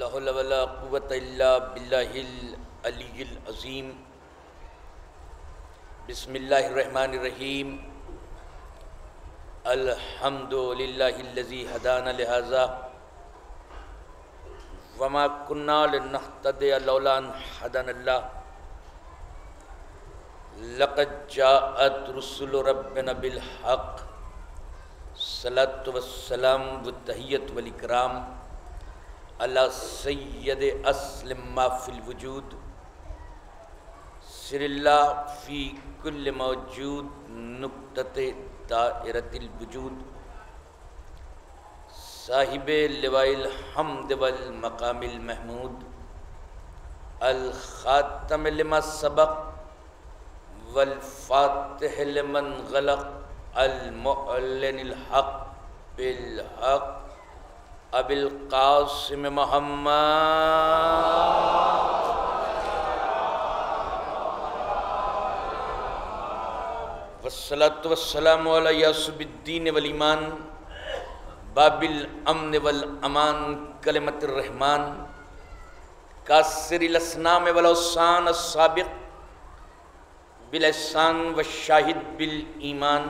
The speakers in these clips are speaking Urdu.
لا حول ولا قوة الا باللہ العلی العظیم۔ بسم اللہ الرحمن الرحیم۔ الحمد للہ الذی ہدانا لہذا وما كنا لنهتدی لولا ان ہدانا اللہ۔ لقد جاءت رسل ربنا بالحق، صلاۃ والسلام والتحیۃ والاکرام علی سید اسلم ما فی الوجود، سر اللہ فی کل موجود، نقطۃ دائرۃ الوجود، صاحب لواء الحمد والمقام المحمود، الخاتم لما سبق والفاتح لمن غلق، المعلن الحق بالحق، ابی القاسم محمد والصلاة والسلام علی یاسب الدین والایمان، باب الامن والامان، کلمۃ الرحمن، کاسر الاسنام والاوثان، السابق بالاحسان والشاہد بالایمان،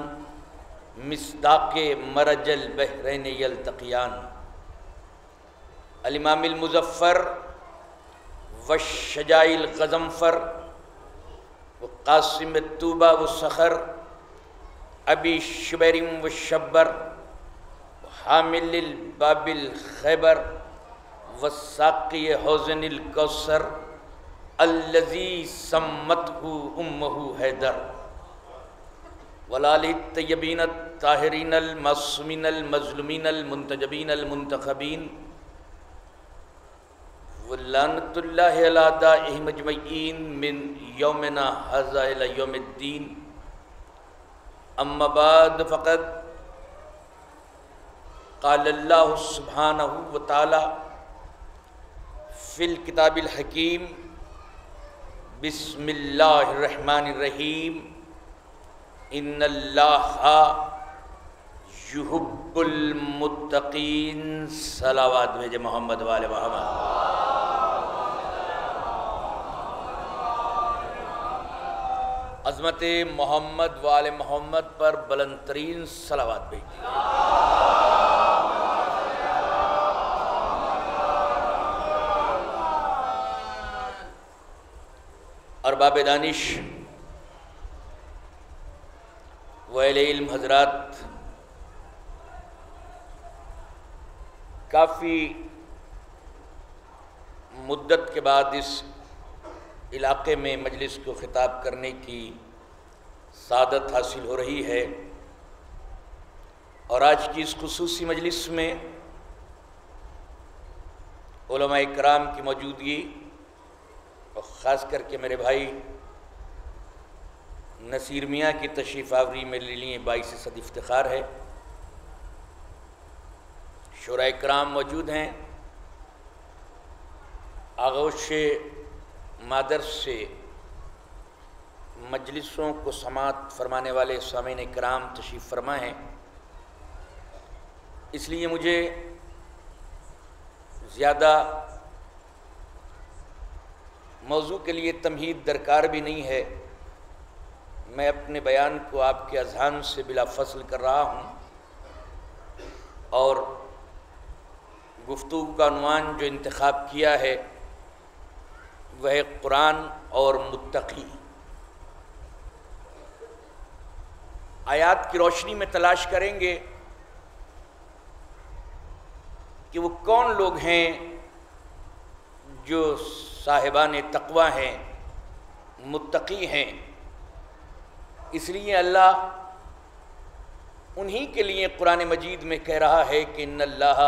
مصداق مرج البحرین یلتقیان، الامام المظفر والشجاع الغضنفر، وقاسم الطوبہ والصخر، ابی شبیر والشبر، وحامل الباب الخیبر، والساقی حوض الکوثر، الذی سمتہ امہ حیدر، والآلہ الطیبین الطاہرین المعصومین المظلومین المنتجبین المنتخبین، ولعنۃ اللہ علی اعدائہم اجمعین من یومنا ھذا الی یوم الدین۔ اما بعد فقد قال اللہ سبحانہ وتعالی فی الکتاب الحکیم، بسم اللہ الرحمن الرحیم، ان اللہ یحب المتقین۔ صلوات بھیجے محمد وآل محمد۔ عظمت محمد وآل محمد پر بلند ترین صلوات بھیجیے۔ ارباب دانش و اہل علم حضرات، کافی مدت کے بعد اس علاقے میں مجلس کو خطاب کرنے کی سعادت حاصل ہو رہی ہے، اور آج کی اس خصوصی مجلس میں علماء کرام کی موجودگی، اور خاص کر کے میرے بھائی نصیر میاں کی تشریف آوری میرے لیے باعث صد افتخار ہے۔ شورائے کرام موجود ہیں، آغوش مادر سے مجلسوں کو سماعت فرمانے والے سامعین کرام تشریف فرما ہیں، اس لیے مجھے زیادہ موضوع کے لیے تمہید درکار بھی نہیں ہے۔ میں اپنے بیان کو آپ کے اذہان سے بلا فصل کر رہا ہوں، اور گفتگو کا عنوان جو انتخاب کیا ہے وہ ہے قرآن اور متقی۔ آیات کی روشنی میں تلاش کریں گے کہ وہ کون لوگ ہیں جو صاحبان تقوی ہیں، متقی ہیں۔ اس لیے اللہ انہی کے لیے قرآن مجید میں کہہ رہا ہے کہ ان اللہ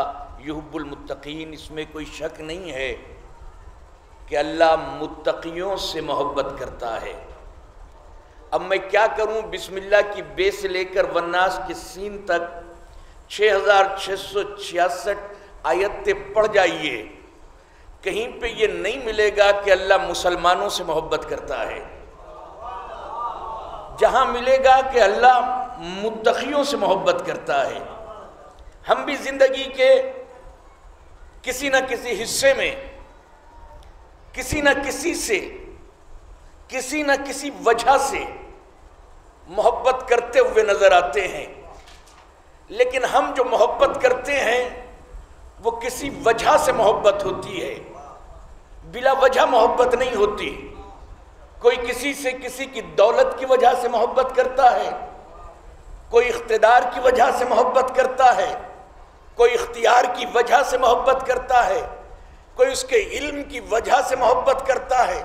یحب المتقین۔ اس میں کوئی شک نہیں ہے کہ اللہ متقیوں سے محبت کرتا ہے۔ اب میں کیا کروں، بسم اللہ کی بے سے لے کر والناس کی سین تک 6666 آیتیں پڑھ جائیے، کہیں پہ یہ نہیں ملے گا کہ اللہ مسلمانوں سے محبت کرتا ہے۔ جہاں ملے گا کہ اللہ متقیوں سے محبت کرتا ہے۔ ہم بھی زندگی کے کسی نہ کسی حصے میں کسی نہ کسی سے کسی نہ کسی وجہ سے محبت کرتے ہوئے نظر آتے ہیں، لیکن ہم جو محبت کرتے ہیں وہ کسی وجہ سے محبت ہوتی ہے، بلا وجہ محبت نہیں ہوتی۔ کوئی کسی سے کسی کی دولت کی وجہ سے محبت کرتا ہے، کوئی اقتدار کی وجہ سے محبت کرتا ہے، کوئی اختیار کی وجہ سے محبت کرتا ہے، کوئی اس کے علم کی وجہ سے محبت کرتا ہے،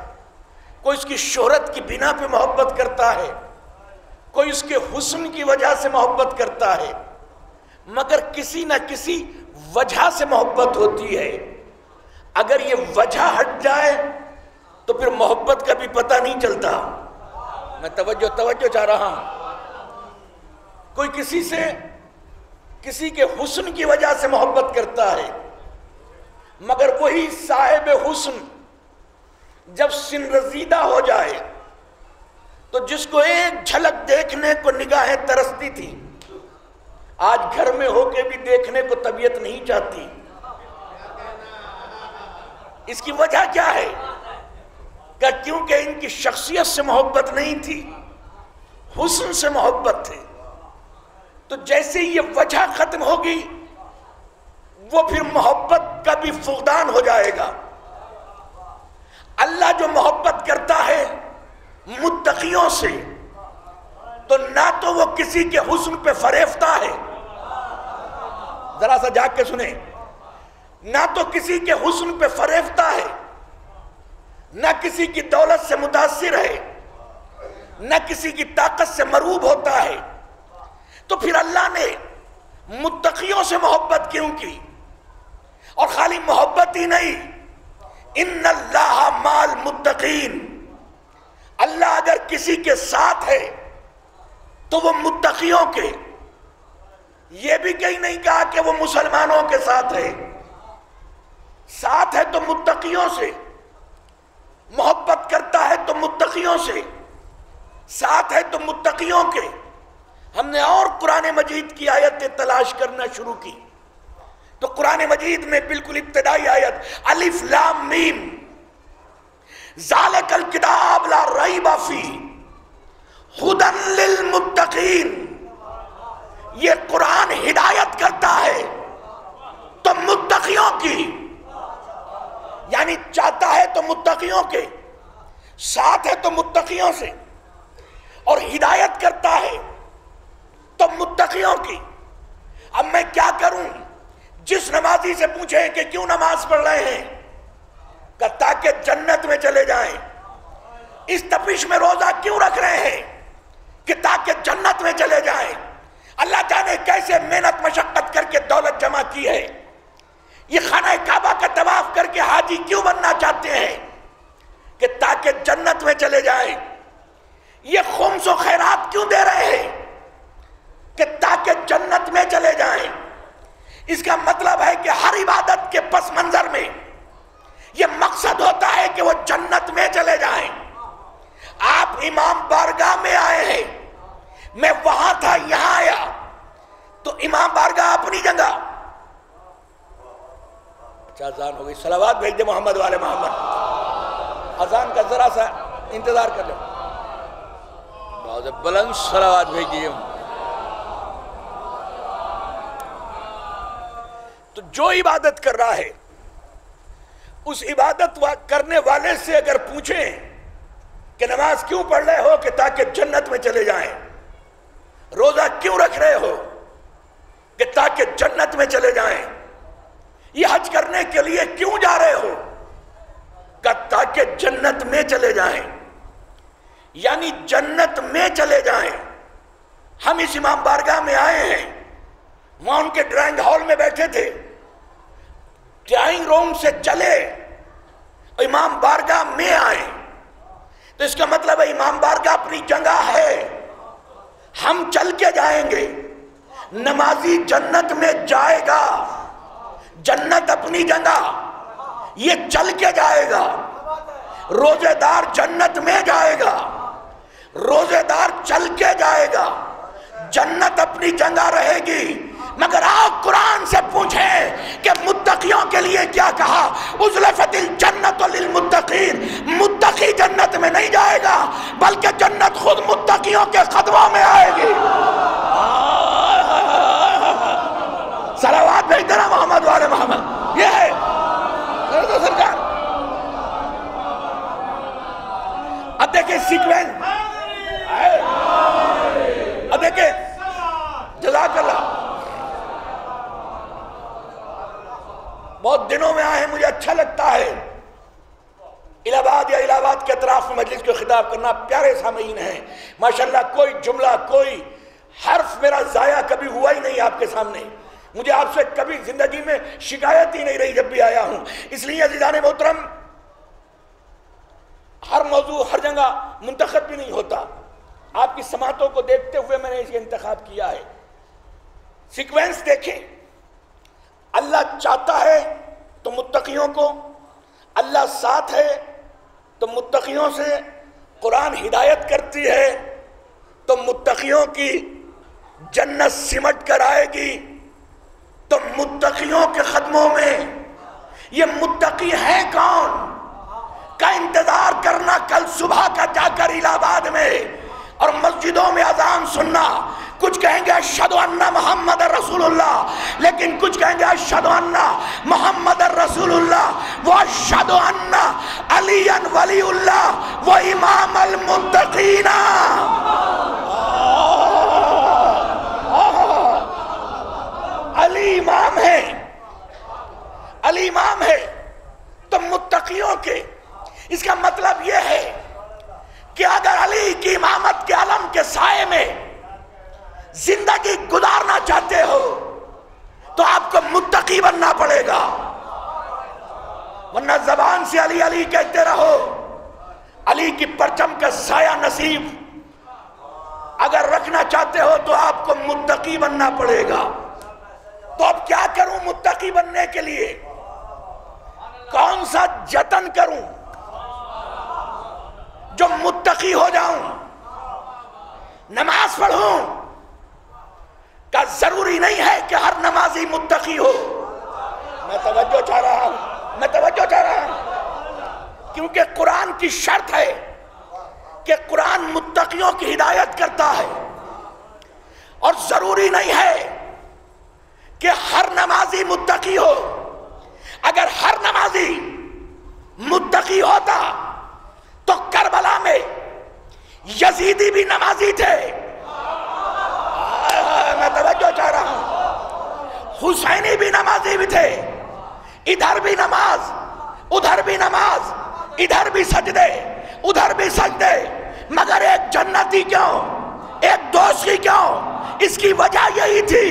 کوئی اس کی شہرت کی بنا پہ محبت کرتا ہے، کوئی اس کے حسن کی وجہ سے محبت کرتا ہے، مگر کسی نہ کسی وجہ سے محبت ہوتی ہے۔ اگر یہ وجہ ہٹ جائے تو پھر محبت کا بھی پتہ نہیں چلتا۔ میں توجہ چاہ رہا ہوں۔ کوئی کسی سے کسی کے حسن کی وجہ سے محبت کرتا ہے، مگر وہی صاحب حسن جب سن رسیدہ ہو جائے تو جس کو ایک جھلک دیکھنے کو نگاہیں ترستی تھی، آج گھر میں ہو کے بھی دیکھنے کو طبیعت نہیں چاہتی۔ اس کی وجہ کیا ہے؟ کہ کیونکہ ان کی شخصیت سے محبت نہیں تھی، حسن سے محبت تھی۔ تو جیسے یہ وجہ ختم ہوگی وہ پھر محبت کا بھی فقدان ہو جائے گا۔ اللہ جو محبت کرتا ہے متقیوں سے، تو نہ تو وہ کسی کے حسن پہ فریفتہ ہے، ذرا سا جاگ کے سنیں، نہ تو کسی کے حسن پہ فریفتہ ہے، نہ کسی کی دولت سے متاثر ہے، نہ کسی کی طاقت سے مروب ہوتا ہے۔ تو پھر اللہ نے متقیوں سے محبت کیوں کی؟ اور خالی محبت ہی نہیں، ان اللہ مال متقین، اللہ اگر کسی کے ساتھ ہے تو وہ متقیوں کے، یہ بھی کہیں نہیں کہا کہ وہ مسلمانوں کے ساتھ ہے، ساتھ ہے تو متقیوں سے، محبت کرتا ہے تو متقیوں سے، ساتھ ہے تو متقیوں کے۔ ہم نے اور قرآن مجید کی آیتیں تلاش کرنا شروع کی تو قرآن مجید میں بالکل ابتدائی آیت الف لام میم ذالک الکتاب لا ریب فیہ ھدی للمتقین، یہ قرآن ہدایت کرتا ہے تو متقیوں کی، یعنی چاہتا ہے تو متقیوں کے، ساتھ ہے تو متقیوں سے، اور ہدایت کرتا ہے تو متقیوں کی۔ اب میں کیا کروں؟ جس نمازی سے پوچھیں کہ کیوں نماز پڑھ رہے ہیں، کہ تاکہ جنت میں چلے جائیں۔ اس تپش میں روزہ کیوں رکھ رہے ہیں؟ کہ تاکہ جنت میں چلے جائیں۔ اللہ جانے کیسے محنت مشقت کر کے دولت جمع کی ہے۔ یہ خانہ کعبہ کا طواف کر کے حاجی کیوں بننا چاہتے ہیں؟ کہ تاکہ جنت میں چلے جائیں۔ یہ خمس و خیرات کیوں دے رہے ہیں؟ کہ تاکہ جنت میں چلے جائیں۔ اس کا مطلب ہے کہ ہر عبادت کے پس منظر میں یہ مقصد ہوتا ہے کہ وہ جنت میں چلے جائیں۔ آپ امام بارگاہ میں آئے ہیں، میں وہاں تھا یہاں آیا، تو امام بارگاہ اپنی جگہ۔ اچھا اذان ہو گئی، صلوات بھیج دے محمد والے محمد۔ اذان کا ذرا سا انتظار کر لیں، بہت بلند صلوات بھیجیے۔ تو جو عبادت کر رہا ہے اس عبادت کرنے والے سے اگر پوچھیں کہ نماز کیوں پڑھ رہے ہو؟ کہ تاکہ جنت میں چلے جائیں۔ روزہ کیوں رکھ رہے ہو؟ کہ تاکہ جنت میں چلے جائیں۔ یہ حج کرنے کے لیے کیوں جا رہے ہو؟ کہ تاکہ جنت میں چلے جائیں، یعنی جنت میں چلے جائیں۔ ہم اس امام بارگاہ میں آئے ہیں، وہاں ان کے ڈرائنگ ہال میں بیٹھے تھے، ڈرائنگ روم سے چلے امام بارگاہ میں آئے، تو اس کا مطلب ہے امام بارگاہ اپنی جگہ ہے، ہم چل کے جائیں گے۔ نمازی جنت میں جائے گا، جنت اپنی جگہ، یہ چل کے جائے گا۔ روزے دار جنت میں جائے گا، روزے دار چل کے جائے گا۔ جنت اپنی جگہ رہے گی، مگر آپ قرآن سے پوچھیں کہ متقیوں کے لیے کیا کہا؟ ازلفت الجنت للمتقین، متقی جنت میں نہیں جائے گا بلکہ جنت خود متقیوں کے قدموں میں آئے گی۔ صلوات بھیجتے نا محمد والے محمد، یہ ہے سرکار۔ اب دیکھیں سیکوینس، اب دیکھیں جزاک اللہ، بہت دنوں میں آئے ہیں، مجھے اچھا لگتا ہے الہ آباد یا الہ آباد کے اطراف میں مجلس کو خطاب کرنا، پیارے سامعین ہیں ماشاءاللہ، کوئی جملہ کوئی حرف میرا ضائع کبھی ہوا ہی نہیں آپ کے سامنے، مجھے آپ سے کبھی زندگی میں شکایت ہی نہیں رہی جب بھی آیا ہوں۔ اس لیے عزیزان محترم، ہر موضوع ہر جگہ منتخب بھی نہیں ہوتا، آپ کی سماعتوں کو دیکھتے ہوئے میں نے اس کا انتخاب کیا ہے۔ سیکوینس دیکھیں، اللہ چاہتا ہے تو متقیوں کو، اللہ ساتھ ہے تو متقیوں سے، قرآن ہدایت کرتی ہے تو متقیوں کی جنت سمٹ کر آئے گی، تو متقیوں کے قدموں میں یہ متقی ہیں کون کا انتظار کرنا، کل صبح کا جا کر الہ آباد میں اور مسجدوں میں اذان سننا۔ کچھ کہیں گے اشہد ان محمد رسول اللہ، لیکن کچھ کہیں گے اشہد ان محمد رسول اللہ و اشہد ان علی ولی اللہ و امام المتقین۔ علی امام ہے، علی امام ہے تو متقیوں کے، اس کا مطلب یہ ہے کہ اگر علی کی امامت کے علم کے سائے میں زندگی گزارنا چاہتے ہو تو آپ کو متقی بننا پڑے گا، ورنہ زبان سے علی علی کہتے رہو، علی کی پرچم کا سایہ نصیب اگر رکھنا چاہتے ہو تو آپ کو متقی بننا پڑے گا۔ تو اب کیا کروں متقی بننے کے لیے؟ کون سا جتن کروں جو متقی ہو جاؤں؟ نماز پڑھوں کا ضروری نہیں ہے کہ ہر نمازی متقی ہو۔ میں توجہ چاہ رہا ہوں، کیونکہ قرآن کی شرط ہے کہ قرآن متقیوں کی ہدایت کرتا ہے، اور ضروری نہیں ہے کہ ہر نمازی متقی ہو۔ اگر ہر نمازی متقی ہوتا تو کربلا میں یزیدی بھی نمازی تھے، میں توجہ چاہ رہا ہوں، حسینی بھی نمازی بھی تھے، ادھر بھی نماز ادھر بھی نماز، ادھر بھی سجدے ادھر بھی سجدے، مگر ایک جنتی کیوں، ایک دوستی کیوں؟ اس کی وجہ یہی تھی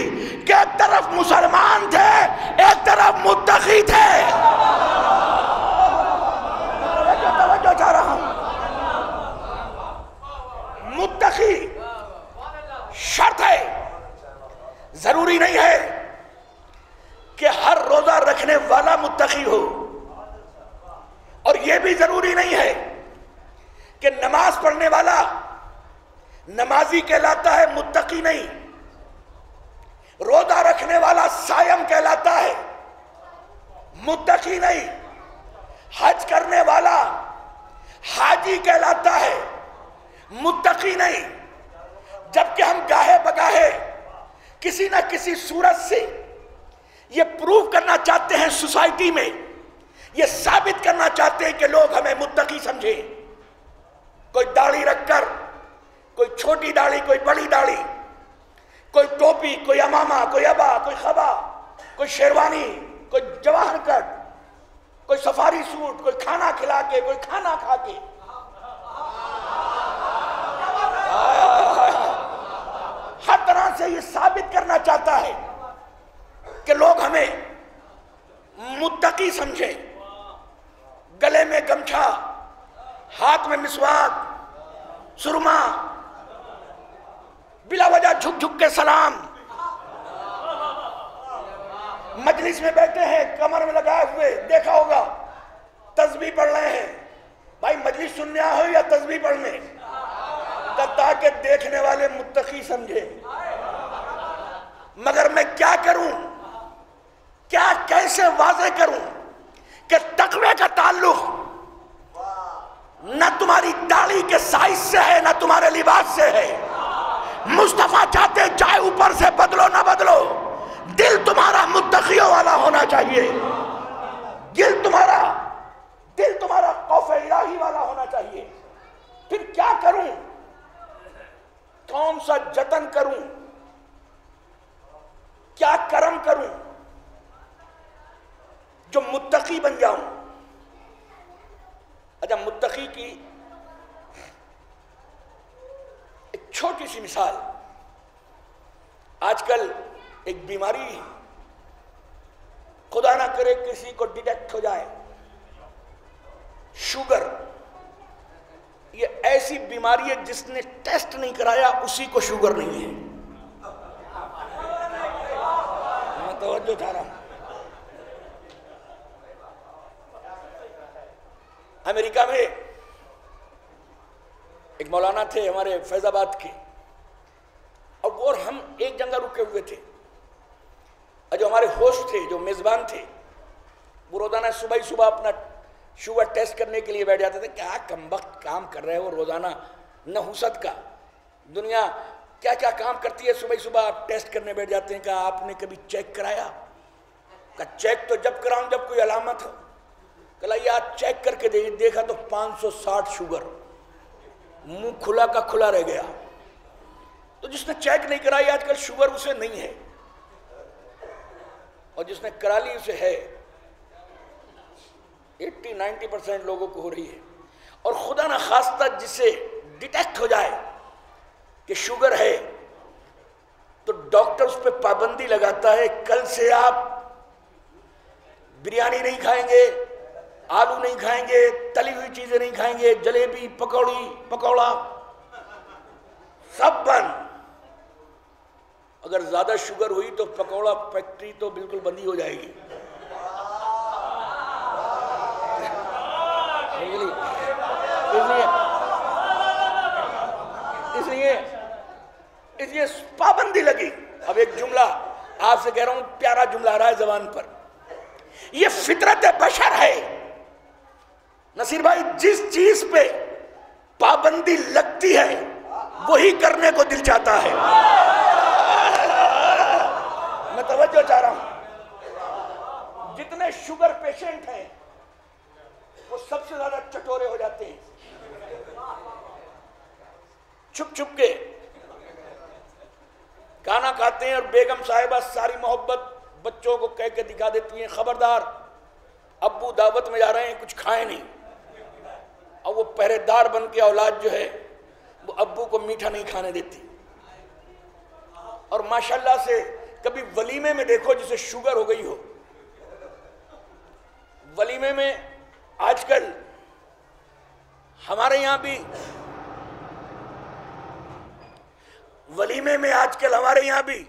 کہ ایک طرف مسلمان تھے، ایک طرف متقی تھے۔ توجہ چاہ رہا ہوں، متقی شرط ہے، ضروری نہیں ہے کہ ہر روزہ رکھنے والا متقی ہو، اور یہ بھی ضروری نہیں ہے کہ نماز پڑھنے والا نمازی کہلاتا ہے، متقی نہیں۔ روزہ رکھنے والا صائم کہلاتا ہے، متقی نہیں۔ حج کرنے والا حاجی کہلاتا ہے، متقی نہیں۔ جبکہ ہم گاہے بگاہے کسی نہ کسی صورت سے یہ پروف کرنا چاہتے ہیں، سوسائٹی میں یہ ثابت کرنا چاہتے ہیں کہ لوگ ہمیں متقی سمجھیں۔ کوئی داڑھی رکھ کر، کوئی چھوٹی داڑھی، کوئی بڑی داڑھی، کوئی ٹوپی، کوئی امامہ، کوئی ابا، کوئی خبا، کوئی شیروانی، کوئی جواہر کٹ، کوئی سفاری سوٹ، کوئی کھانا کھلا کے، کوئی کھانا کھا کے، ہر طرح سے یہ ثابت کرنا چاہتا ہے کہ لوگ ہمیں متقی سمجھیں۔ گلے میں گمچھا، ہاتھ میں مسواک، سرما، بلا وجہ جھک جھک کے سلام، مجلس میں بیٹھے ہیں کمر میں لگائے ہوئے، دیکھا ہوگا تسبیح پڑھ رہے ہیں۔ بھائی مجلس سننے آئے ہو یا تسبیح پڑھنے؟ تاکہ دیکھنے والے متقی سمجھے۔ مگر میں کیا کروں، کیا کیسے واضح کروں کہ تقوی کا تعلق نہ تمہاری داڑھی کے سائز سے ہے نہ تمہارے لباس سے ہے۔ مصطفیٰ چاہتے چاہے اوپر سے بدلو نہ بدلو، دل تمہارا متقیوں والا ہونا چاہیے، دل تمہارا خوف الہی والا ہونا چاہیے۔ پھر کیا کروں، کون سا جتن کروں، کیا کرم کروں جو متقی بن جاؤں؟ اچھا، متقی کی ایک چھوٹی سی مثال، آج کل ایک بیماری خدا نہ کرے کسی کو ڈیٹیکٹ ہو جائے، شوگر، یہ ایسی بیماری ہے جس نے ٹیسٹ نہیں کرایا اسی کو شوگر نہیں ہے۔ میں توجہ چاہ رہا ہوں۔ امریکہ میں ایک مولانا تھے ہمارے فیض آباد کے، اور ہم ایک جگہ رکے ہوئے تھے، اور جو ہمارے ہوسٹ تھے، جو میزبان تھے، وہ روزانہ صبح اپنا شوگر ٹیسٹ کرنے کے لیے بیٹھ جاتے تھے۔ کیا کمبخت کام کر رہے ہو روزانہ، نحوست کا، دنیا کیا کیا کام کرتی ہے، صبح ٹیسٹ کرنے بیٹھ جاتے ہیں۔ کہا آپ نے کبھی چیک کرایا؟ کہا چیک تو جب کراؤں جب کوئی علامت ہو۔ کہا یہ آج چیک کر کے دیکھا تو 560 شوگر، منہ کھلا کا کھلا رہ گیا۔ تو جس نے چیک نہیں کرائی آج کل شوگر اسے نہیں ہے، اور جس نے کرا لی اسے ہے۔ 80-90% لوگوں کو ہو رہی ہے، اور خدا نہ خواستہ جسے ڈیٹیکٹ ہو جائے کہ شوگر ہے تو ڈاکٹر اس پہ پابندی لگاتا ہے، کل سے آپ بریانی نہیں کھائیں گے، آلو نہیں کھائیں گے، تلی ہوئی چیزیں نہیں کھائیں گے، جلیبی، پکوڑا سب بند۔ اگر زیادہ شوگر ہوئی تو پکوڑا فیکٹری تو بالکل بندی ہو جائے گی۔ اس لیے پابندی لگی۔ اب ایک جملہ آپ سے کہہ رہا ہوں، پیارا جملہ آ رہا ہے زبان پر، یہ فطرت بشر ہے نصیر بھائی، جس چیز پہ پابندی لگتی ہے وہی کرنے کو دل چاہتا ہے۔ میں توجہ چاہ رہا ہوں، جتنے شوگر پیشنٹ ہیں وہ سب سے زیادہ چٹورے ہو جاتے ہیں، چھپ چھپ کے کھانا کھاتے ہیں، اور بیگم صاحبہ ساری محبت بچوں کو کہہ کے دکھا دیتی ہیں، خبردار ابو دعوت میں جا رہے ہیں کچھ کھائیں نہیں، اور وہ پہرے دار بن کے اولاد جو ہے وہ ابو کو میٹھا نہیں کھانے دیتی۔ اور ماشاءاللہ سے کبھی ولیمے میں دیکھو جسے شوگر ہو گئی ہو، ولیمے میں آج کل ہمارے یہاں بھی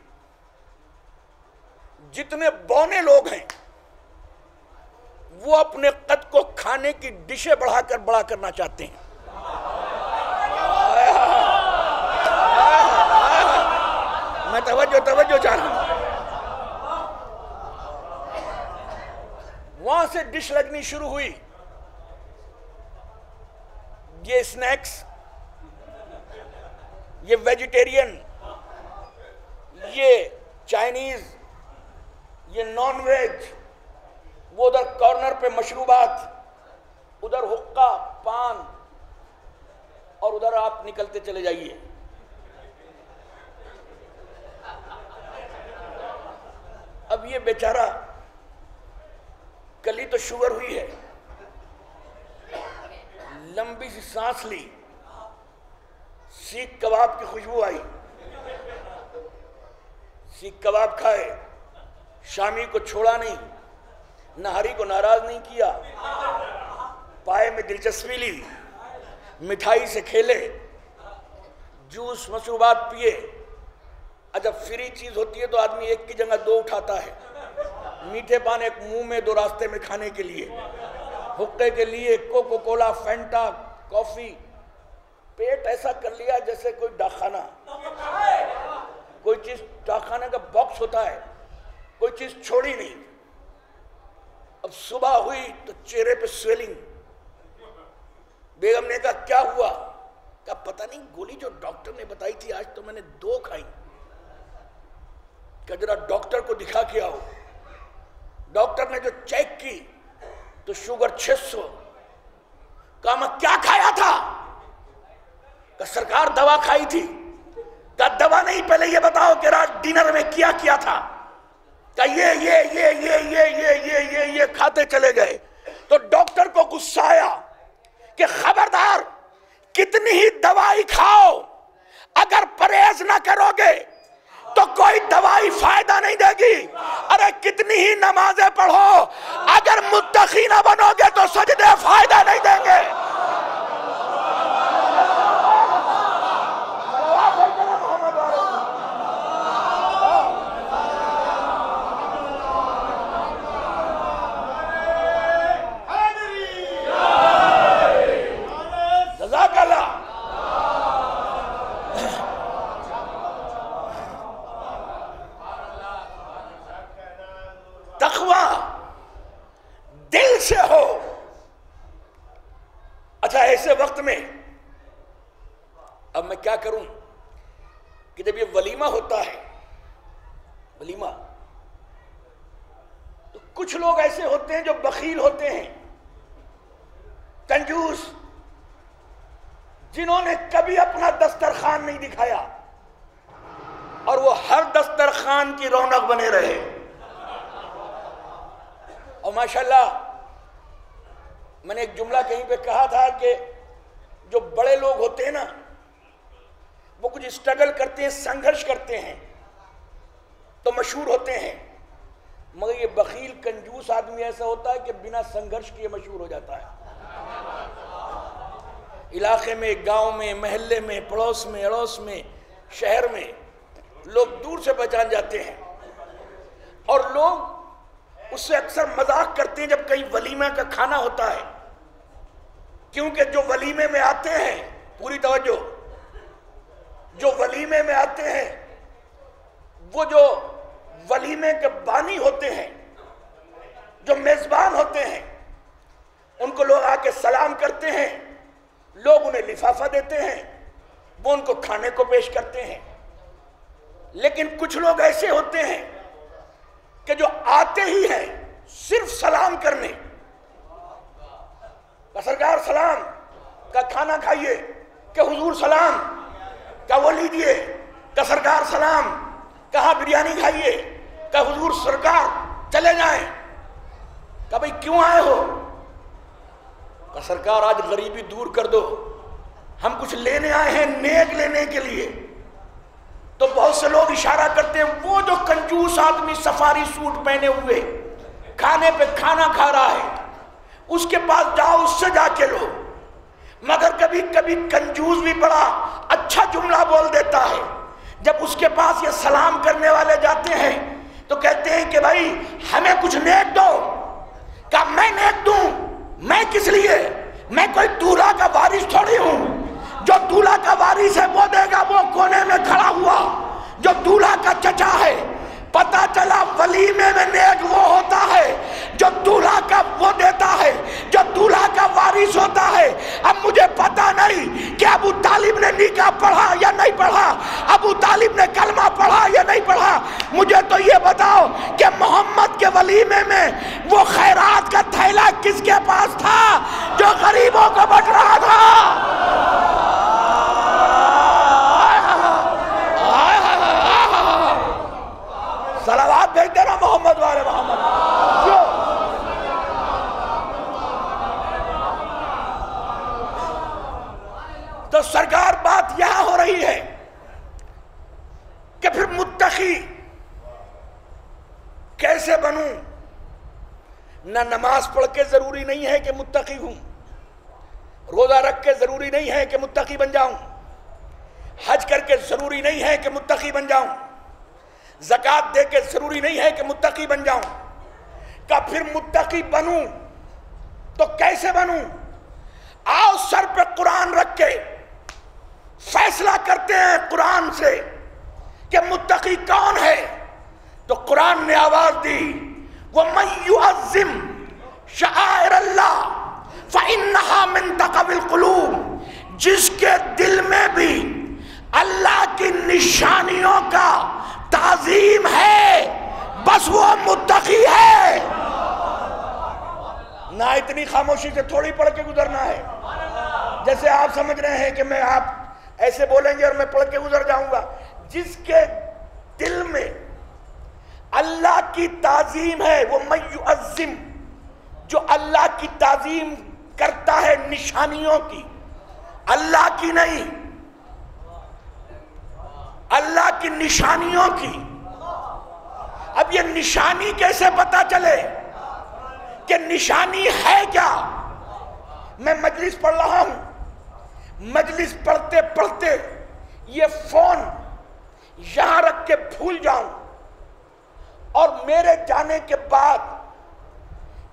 جتنے بونے لوگ ہیں وہ اپنے قد کو کھانے کی ڈشیں بڑا کرنا چاہتے ہیں۔ میں توجہ چاہ رہا ہوں۔ وہاں سے ڈش لگنی شروع ہوئی، یہ سنیکس، یہ ویجیٹیرین، یہ چائنیز، یہ نان ویج، وہ ادھر کارنر پہ مشروبات، ادھر حقہ، پان، اور ادھر آپ نکلتے چلے جائیے۔ اب یہ بیچارہ کل ہی تو شوگر ہوئی ہے، لمبی سی سانس لی، سیخ کباب کی خوشبو آئی، سیخ کباب کھائے، شامی کو چھوڑا نہیں، نہاری کو ناراض نہیں کیا، پائے میں دلچسپی لی، مٹھائی سے کھیلے، جوس مشروبات پیے۔ جب فری چیز ہوتی ہے تو آدمی ایک کی جگہ دو اٹھاتا ہے، میٹھے پان ایک منہ میں دو راستے میں کھانے کے لیے، حقے کے لیے کوکو کولا، فینٹا، کافی، پیٹ ایسا کر لیا جیسے کوئی ڈاکخانہ، کوئی چیز ڈاکخانے کا باکس ہوتا ہے، کوئی چیز چھوڑی نہیں. اب صبح ہوئی تو چہرے پہ سویلنگ. بیگم نے کہا کیا ہوا؟ کہا پتہ نہیں، گولی جو ڈاکٹر نے بتائی تھی آج تو میں نے 2 کھائی. کہ ذرا ڈاکٹر کو دکھا کے آؤ. ڈاکٹر نے جو چیک کی تو شوگر 600. کہا میں کیا کھایا تھا؟ کہ سرکار دوا کھائی تھی. کہ دوا نہیں، پہلے یہ بتاؤ کہ رات ڈنر میں کیا تھا؟ کہ یہ کھاتے چلے گئے. تو ڈاکٹر کو غصہ آیا کہ خبردار، کتنی ہی دوائی کھاؤ، اگر پرہیز نہ کرو گے تو کوئی دوائی فائدہ نہیں دے گی. ارے کتنی ہی نمازیں پڑھو، اگر متقی نہ بنو گے تو سجدے فائدہ نہیں دیں گے. سے ہو. اچھا ایسے وقت میں اب میں کیا کروں کہ جب یہ ولیمہ ہوتا ہے، ولیمہ، تو کچھ لوگ ایسے ہوتے ہیں جو بخیل ہوتے ہیں، کنجوس، جنہوں نے کبھی اپنا دسترخوان نہیں دکھایا اور وہ ہر دسترخوان کی رونق بنے رہے. اور ماشاءاللہ میں نے ایک جملہ کہیں پہ کہا تھا کہ جو بڑے لوگ ہوتے ہیں نا، وہ کچھ اسٹرگل کرتے ہیں، سنگھرش کرتے ہیں تو مشہور ہوتے ہیں، مگر یہ بخیل کنجوس آدمی ایسا ہوتا ہے کہ بنا سنگھرش کیے مشہور ہو جاتا ہے. علاقے میں، گاؤں میں، محلے میں، پڑوس میں، اڑوس میں، شہر میں لوگ دور سے پہچان جاتے ہیں. اور لوگ اس سے اکثر مذاق کرتے ہیں جب کہیں ولیمہ کا کھانا ہوتا ہے، کیونکہ جو ولیمے میں آتے ہیں، پوری توجہ، جو ولیمے میں آتے ہیں، وہ جو ولیمے کے بانی ہوتے ہیں، جو میزبان ہوتے ہیں، ان کو لوگ آ کے سلام کرتے ہیں، لوگ انہیں لفافہ دیتے ہیں، وہ ان کو کھانے کو پیش کرتے ہیں. لیکن کچھ لوگ ایسے ہوتے ہیں کہ جو آتے ہی ہیں صرف سلام کرنے، کہ سرکار سلام، کہ کھانا کھائیے، کہ حضور سلام، کہ وہ لیجئے، کہ سرکار سلام، کہاں بریانی کھائیے، کہ حضور سرکار چلے جائیں. کہ بھئی کیوں آئے ہو؟ کہ سرکار آج غریبی دور کر دو، ہم کچھ لینے آئے ہیں نیک لینے کے لیے. تو بہت سے لوگ اشارہ کرتے ہیں وہ جو کنجوس آدمی سفاری سوٹ پہنے ہوئے کھانے پہ کھانا کھا رہا ہے، اس کے پاس جاؤ، اس سے جا کے لو. مگر کبھی کبھی کنجوس بھی بڑا اچھا جملہ بول دیتا ہے. جب اس کے پاس یہ سلام کرنے والے جاتے ہیں تو کہتے ہیں کہ بھائی ہمیں کچھ نیک دو. کہ میں نیک دوں؟ میں کس لیے؟ میں کوئی دولہا کا وارث تھوڑی ہوں. جو دولہا کا وارث ہے وہ دے گا، وہ کونے میں کھڑا ہوا جو دولہا کا چچا ہے. پتہ چلا ولیمے میں نیک وہ ہوتا ہے جو دولہا کا وہ دیتا ہے، جو دولہا کا وارث ہوتا ہے. اب مجھے پتہ نہیں کہ ابو طالب نے نکاح پڑھا یا نہیں پڑھا، ابو طالب نے کلمہ پڑھا یا نہیں پڑھا. مجھے تو یہ بتاؤ کہ محمد کے ولیمے میں وہ خیرات کا تھیلا کس کے پاس تھا جو غریبوں کو بٹ رہا تھا؟ صلوات بھیج دینا محمد والے محمد. تو سرکار بات یہاں ہو رہی ہے کہ پھر متقی کیسے بنوں؟ نہ نماز پڑھ کے ضروری نہیں ہے کہ متقی ہوں، روزہ رکھ کے ضروری نہیں ہے کہ متقی بن جاؤں، حج کر کے ضروری نہیں ہے کہ متقی بن جاؤں، زکوٰۃ دے کے ضروری نہیں ہے کہ متقی بن جاؤں. کہ پھر متقی بنوں تو کیسے بنوں؟ آؤ سر پہ قرآن رکھ کے فیصلہ کرتے ہیں قرآن سے کہ متقی کون ہے، تو قرآن نے آواز دی وَمَن يُعَظِّمْ شَعَائِرَ اللَّهِ فَإِنَّهَا مِن تَقْوَى الْقُلُوبِ، جس کے دل میں بھی اللہ کی نشانیوں کا تعظیم ہے بس وہ متقی ہے۔ نہ اتنی خاموشی سے تھوڑی پڑھ کے گزرنا ہے، جیسے آپ سمجھ رہے ہیں کہ میں آپ ایسے بولیں گے اور میں پڑھ کے گزر جاؤں گا۔ جس کے دل میں اللہ کی تعظیم ہے، وہ من یعظم، جو اللہ کی تعظیم کرتا ہے نشانیوں کی، اللہ کی نہیں، اللہ کی نشانیوں کی۔ اب یہ نشانی کیسے پتا چلے کہ نشانی ہے کیا؟ میں مجلس پڑھ رہا ہوں، مجلس پڑھتے پڑھتے یہ فون یہاں رکھ کے بھول جاؤں اور میرے جانے کے بعد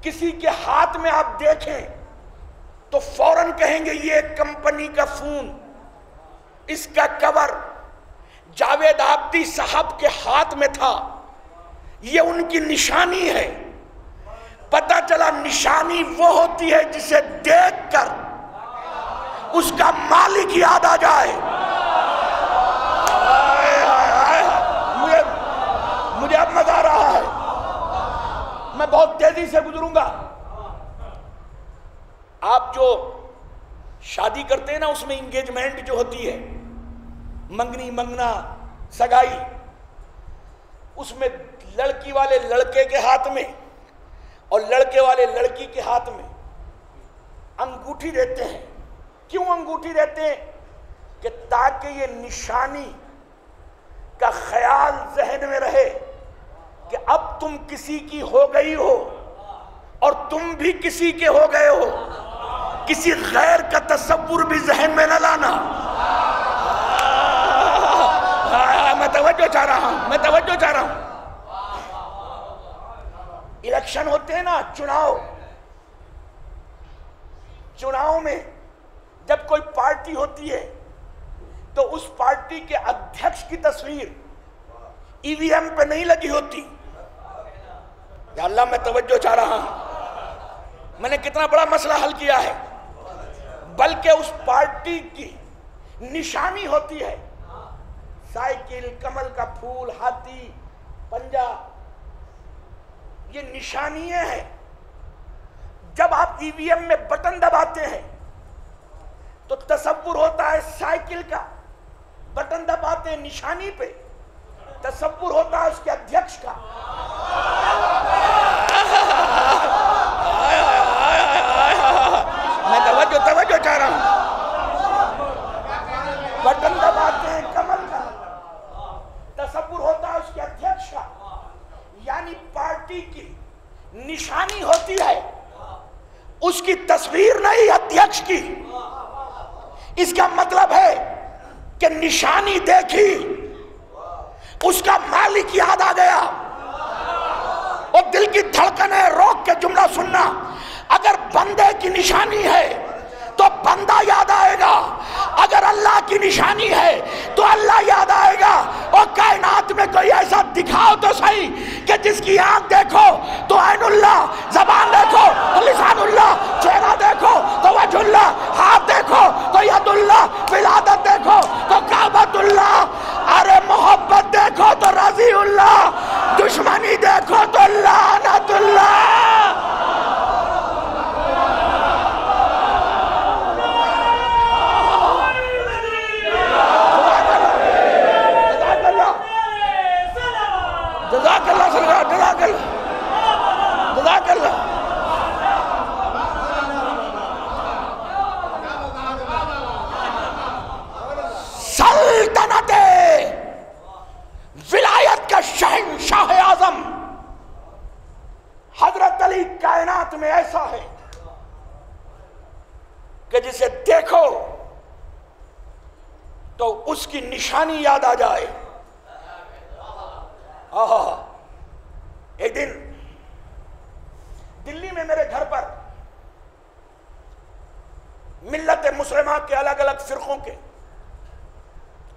کسی کے ہاتھ میں آپ دیکھیں تو فوراً کہیں گے یہ کمپنی کا فون، اس کا کور جاوید آبدی صاحب کے ہاتھ میں تھا، یہ ان کی نشانی ہے۔ پتہ چلا نشانی وہ ہوتی ہے جسے دیکھ کر اس کا مالک یاد آ جائے۔ مجھے اب مزہ آ رہا ہے، میں بہت تیزی سے گزروں گا۔ آپ جو شادی کرتے ہیں نا، اس میں انگیجمنٹ جو ہوتی ہے، منگنی منگنا سگائی، اس میں لڑکی والے لڑکے کے ہاتھ میں اور لڑکے والے لڑکی کے ہاتھ میں انگوٹھی دیتے ہیں۔ کیوں انگوٹھی دیتے ہیں؟ کہ تاکہ یہ نشانی کا خیال ذہن میں رہے کہ اب تم کسی کی ہو گئی ہو اور تم بھی کسی کے ہو گئے ہو، کسی غیر کا تصور بھی ذہن میں نہ لانا۔ میں توجہ چاہ رہا ہوں، میں توجہ چاہ رہا ہوں۔ الیکشن ہوتے ہیں نا، چناؤ میں جب کوئی پارٹی ہوتی ہے تو اس پارٹی کے ادھیکش کی تصویر ای وی ایم پہ نہیں لگی ہوتی۔ یا اللہ میں توجہ چاہ رہا ہوں، میں نے کتنا بڑا مسئلہ حل کیا ہے۔ بلکہ اس پارٹی کی نشانی ہوتی ہے، سائیکل، کمل کا پھول، ہاتھی، پنجا، یہ نشانیاں ہیں۔ جب آپ ای وی ایم میں بٹن دباتے ہیں تو تصور ہوتا ہے سائیکل کا، بٹن دباتے ہیں نشانی پہ، تصور ہوتا ہے اس کے ادھیکش کا۔ میں توجہ چاہ رہا ہوں۔ بٹن دباتے ہیں کمل کا، تصور ہوتا ہے اس کے ادھیکش کا۔ یعنی پارٹی کی نشانی ہوتی ہے، اس کی تصویر نہیں ادھیکش کی۔ اس کا مطلب ہے کہ نشانی دیکھی، اس کا مالک یاد آ گیا، اور دل کی دھڑکنیں روک کے جملہ سننا۔ اگر بندے کی نشانی ہے تو بندہ یاد آئے گا، اگر اللہ کی نشانی ہے تو اللہ یاد آئے گا۔ اور کائنات میں کوئی ایسا دکھاؤ تو صحیح کہ جس کی آنکھ دیکھو تو عین اللہ، زبان دیکھو تو لسان اللہ، چہرہ دیکھو تو وجہ اللہ، ہاتھ دیکھو تو ید اللہ، ولادت دیکھو تو کعبۃ اللہ، ارے محبت دیکھو تو رضی اللہ، دشمنی دیکھو تو لعنت اللہ۔ جزاک اللہ سرکار، جزاک اللہ، جزاک اللہ۔ سلطنت ولایت کا شہنشاہ اعظم حضرت علی کائنات میں ایسا ہے کہ جسے دیکھو تو اس کی نشانی یاد آ جائے۔ ایک دن دلی میں میرے گھر پر ملت مسلمہ کے الگ الگ فرقوں کے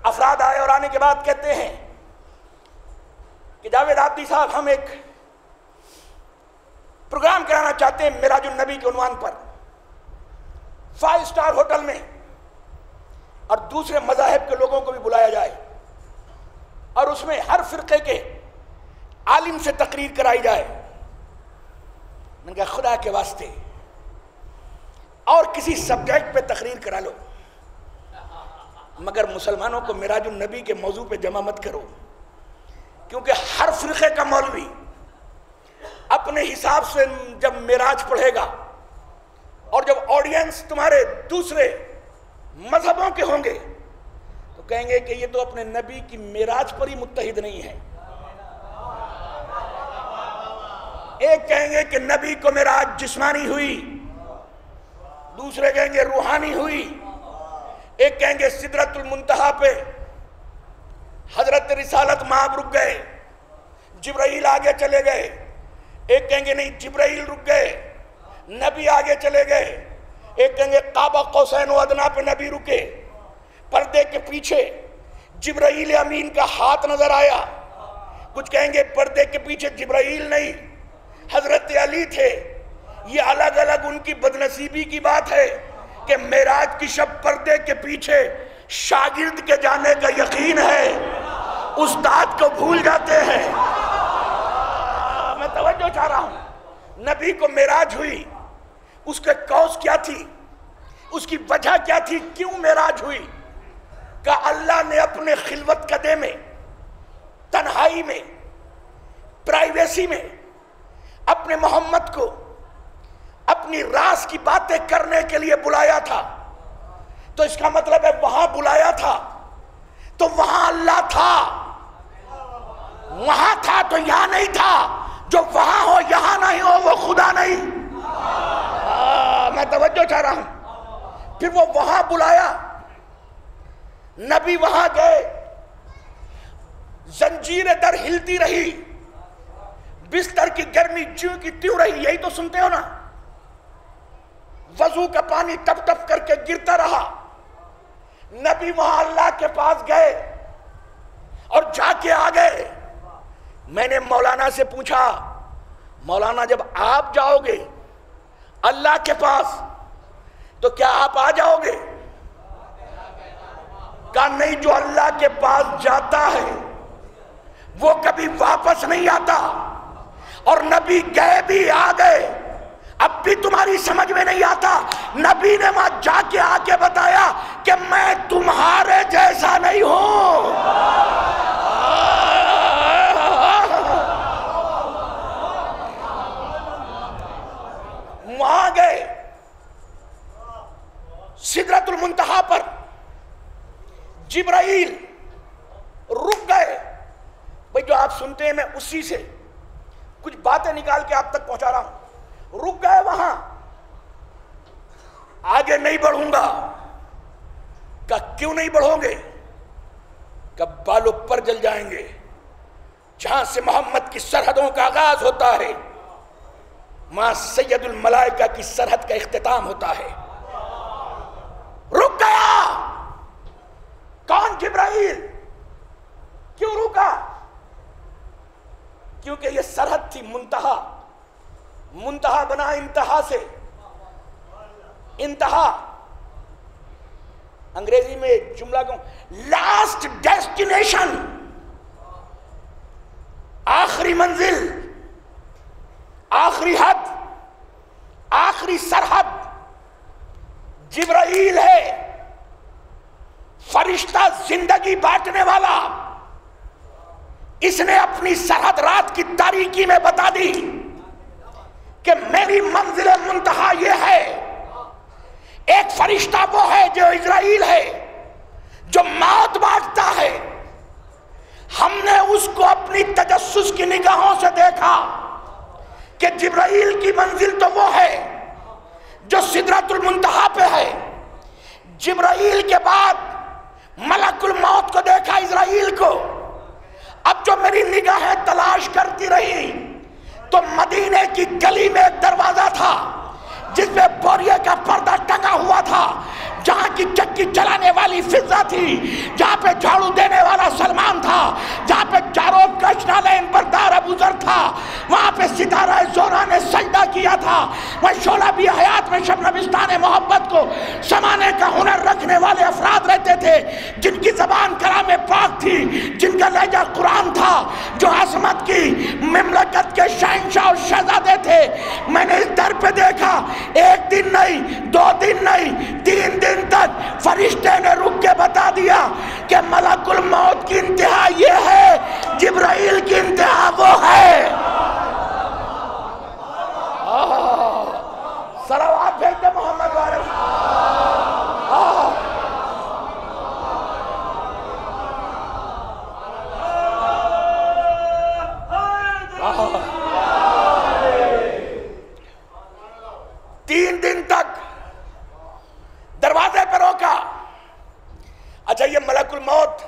افراد آئے اور آنے کے بعد کہتے ہیں کہ جاوید آبدی صاحب ہم ایک پروگرام کرانا چاہتے ہیں معراج النبی کے عنوان پر 5 اسٹار ہوٹل میں، اور دوسرے مذاہب کے لوگوں کو بھی بلایا جائے اور اس میں ہر فرقے کے عالم سے تقریر کرائی جائے۔ میں نے کہا خدا کے واسطے اور کسی سبجیکٹ پہ تقریر کرا لو، مگر مسلمانوں کو معراج النبی کے موضوع پہ جمع مت کرو، کیونکہ ہر فرقے کا مولوی اپنے حساب سے جب معراج پڑھے گا اور جب آڈینس تمہارے دوسرے مذہبوں کے ہوں گے تو کہیں گے کہ یہ تو اپنے نبی کی معراج پر ہی متحد نہیں ہے۔ ایک کہیں گے کہ نبی کو معراج جسمانی ہوئی، دوسرے کہیں گے روحانی ہوئی، ایک کہیں گے سدرۃ المنتہا پہ حضرت رسالت مآب رک گئے، جبرائیل آگے چلے گئے، ایک کہیں گے نہیں جبرائیل رک گئے، نبی آگے چلے گئے، ایک کہیں گے قاب قوسین و ادنیٰ پہ نبی رکے، پردے کے پیچھے جبرائیل امین کا ہاتھ نظر آیا، کچھ کہیں گے پردے کے پیچھے جبرائیل نہیں حضرت علی تھے۔ یہ الگ الگ ان کی بدنصیبی کی بات ہے کہ معراج کی شب پردے کے پیچھے شاگرد کے جانے کا یقین ہے، استاد کو بھول جاتے ہیں۔ میں توجہ چاہ رہا ہوں، نبی کو معراج ہوئی، اس کے کاز کیا تھی، اس کی وجہ کیا تھی، کیوں معراج ہوئی؟ کہ اللہ نے اپنے خلوت قدے میں، تنہائی میں، پرائیویسی میں اپنے محمد کو اپنی راز کی باتیں کرنے کے لیے بلایا تھا، تو اس کا مطلب ہے وہاں بلایا تھا تو وہاں اللہ تھا، وہاں تھا تو یہاں نہیں تھا، جو وہاں ہو یہاں نہیں ہو وہ خدا نہیں۔ میں توجہ چاہ رہا ہوں۔ پھر وہ وہاں بلایا، نبی وہاں گئے، زنجیر در ہلتی رہی، بستر کی گرمی جیوں کی تیوں رہی، یہی تو سنتے ہو نا، وضو کا پانی ٹپ ٹپ کر کے گرتا رہا۔ نبی وہاں اللہ کے پاس گئے اور جا کے آ گئے۔ میں نے مولانا سے پوچھا، مولانا جب آپ جاؤ گے اللہ کے پاس تو کیا آپ آ جاؤ گے؟ کہا نہیں، جو اللہ کے پاس جاتا ہے وہ کبھی واپس نہیں آتا، اور نبی گئے بھی آ گئے، اب بھی تمہاری سمجھ میں نہیں آتا۔ نبی نے وہاں جا کے آ کے بتایا کہ میں تمہارے جیسا نہیں ہوں۔ وہاں گئے سدرۃ المنتہا پر، جبرائیل رک گئے۔ بھئی جو آپ سنتے ہیں میں اسی سے کچھ باتیں نکال کے آپ تک پہنچا رہا ہوں۔ رک گئے وہاں، آگے نہیں بڑھوں گا۔ کہ کیوں نہیں بڑھو گے؟ کہ بالوں پر جل جائیں گے۔ جہاں سے محمد کی سرحدوں کا آغاز ہوتا ہے وہاں سید الملائکہ کی سرحد کا اختتام ہوتا ہے۔ رک گیا۔ کون؟ جبرائیل۔ کیوں رکا؟ کیونکہ یہ سرحد تھی منتہا، منتہا بنا انتہا سے۔ انتہا انگریزی میں جملہ کہوں، لاسٹ ڈیسٹینیشن، آخری منزل، آخری حد، آخری سرحد جبرائیل ہے، فرشتہ زندگی بانٹنے والا۔ اس نے اپنی سرحد رات کی تاریکی میں بتا دی کہ میری منزل منتہا یہ ہے۔ ایک فرشتہ وہ ہے جو اسرائیل ہے، جو موت بانٹتا ہے۔ ہم نے اس کو اپنی تجسس کی نگاہوں سے دیکھا کہ جبرائیل کی منزل تو وہ ہے جو سدرۃ المنتہا پہ ہے۔ جبرائیل کے بعد ملک الموت کو دیکھا، اسرائیل کو۔ اب جو میری نگاہیں تلاش کرتی رہی تو مدینے کی گلی میں ایک دروازہ تھا جس میں بوریے کا پردہ ٹنگا ہوا تھا، جہاں کی چکی چلانے والی فضہ تھی، جہاں پہ جھاڑو دینے والا سلمان تھا، جہاں پہ جاروب کا اشنالین بردار ابو ذر تھا، وہاں پہ ستارہ زہرا نے سجدہ کیا تھا، وہ شعلہ بھی حیات میں شبنبستان محبت کو سمانے کا ہنر رکھنے والے افراد رہتے تھے، جن کی زبان کلام پاک تھی، جن کا لہجہ قرآن تھا، جو عظمت کی مملکت کے شہنشاہ اور شہزادے تھے۔ میں نے اس در پہ دیکھا، ایک دن نہیں، 2 دن نہیں، 3 دن تک فرشتے نے رک کے بتا دیا کہ ملک الموت کی انتہا یہ ہے، جبرائیل کی انتہا وہ ہے۔ صلوات بھیجتے محمد والے۔ تین دن تک دروازے پر روکا۔ اچھا، یہ ملک الموت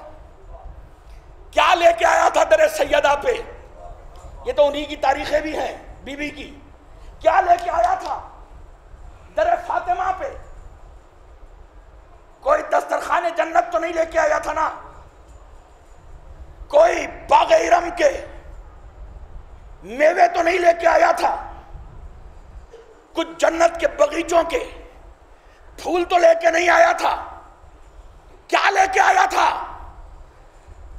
کیا لے کے آیا تھا در سیدہ پہ؟ یہ تو انہی کی تاریخیں بھی ہیں، بی بی کی۔ کیا لے کے آیا تھا در فاطمہ پہ؟ کوئی دسترخوان جنت تو نہیں لے کے آیا تھا نا، کوئی باغ ارم کے میوے تو نہیں لے کے آیا تھا، کچھ جنت کے باغیچوں کے پھول تو لے کے نہیں آیا تھا۔ کیا لے کے آیا تھا؟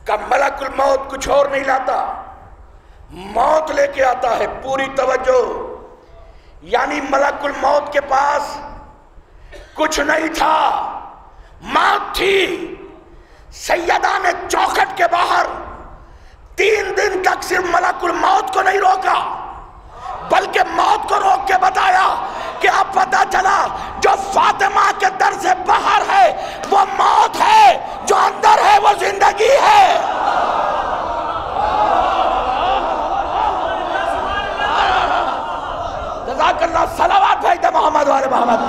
کہ ملک الموت کچھ اور نہیں لاتا، موت لے کے آتا ہے۔ پوری توجہ، یعنی ملک الموت کے پاس کچھ نہیں تھا، موت تھی۔ سیدہ نے چوکھٹ کے باہر 3 دن تک صرف ملک الموت کو نہیں روکا، بلکہ موت کو روک کے بتایا کہ اب پتہ چلا جو فاطمہ کے در سے باہر ہے وہ موت ہے، جو اندر ہے وہ زندگی ہے۔ جزاک اللہ، صلوات بھیج دے محمد والے محمد۔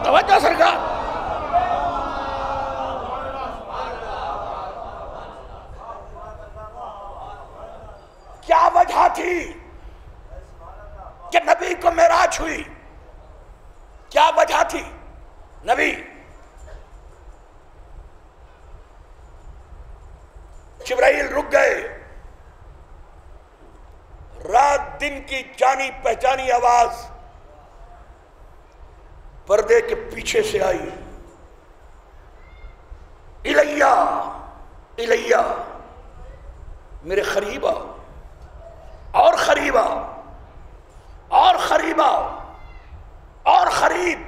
توجہ سرکار۔ کیا وجہ تھی کہ نبی کو معراج ہوئی؟ کیا وجہ تھی؟ نبی جبرائیل رک گئے، رات دن کی جانی پہچانی آواز پردے کے پیچھے سے آئی، الیہ الیہ، میرے قریب آؤ، اور قریب آؤ، اور قریب آؤ، اور قریب۔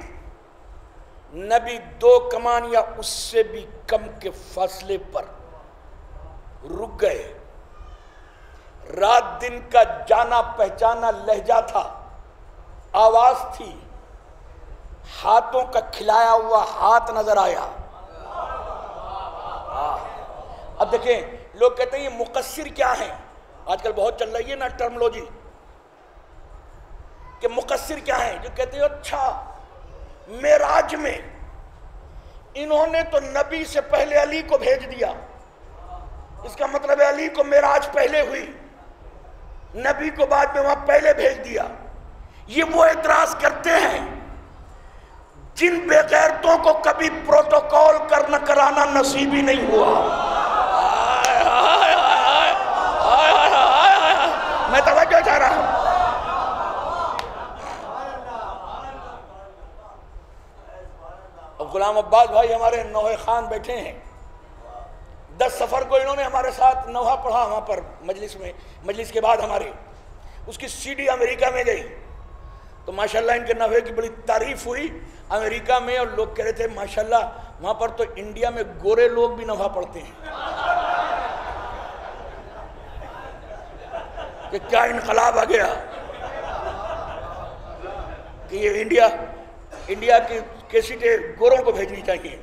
نبی 2 کمان یا اس سے بھی کم کے فاصلے پر رک گئے۔ رات دن کا جانا پہچانا لہجہ تھا، آواز تھی، ہاتھوں کا کھلایا ہوا ہاتھ نظر آیا۔ اب دیکھیں، لوگ کہتے ہیں یہ مقصر کیا ہیں؟ آج کل بہت چل رہی ہے نا ٹرمولوجی کہ مقصر کیا ہیں، جو کہتے ہیں اچھا معراج میں انہوں نے تو نبی سے پہلے علی کو بھیج دیا، اس کا مطلب ہے علی کو معراج پہلے ہوئی، نبی کو بعد میں وہاں پہلے بھیج دیا۔ یہ وہ اعتراض کرتے ہیں جن بے غیرتوں کو کبھی پروٹوکول کرانا نصیب ہی نہیں ہوا۔ میں توجہ چاہ رہا ہوں۔ غلام عباس بھائی ہمارے نوحہ خان بیٹھے ہیں، 10 سفر کو انہوں نے ہمارے ساتھ نوحہ پڑھا وہاں پر مجلس میں، مجلس کے بعد ہماری اس کی سی ڈی امریکہ میں گئی تو ماشاءاللہ ان کے نوحے کی بڑی تعریف ہوئی امریکہ میں، اور لوگ کہہ رہے تھے ماشاءاللہ وہاں پر تو انڈیا میں گورے لوگ بھی نوحہ پڑھتے ہیں، کہ کیا انقلاب آ گیا کہ یہ انڈیا کی کیسٹیں گوروں کو بھیجنی چاہیے۔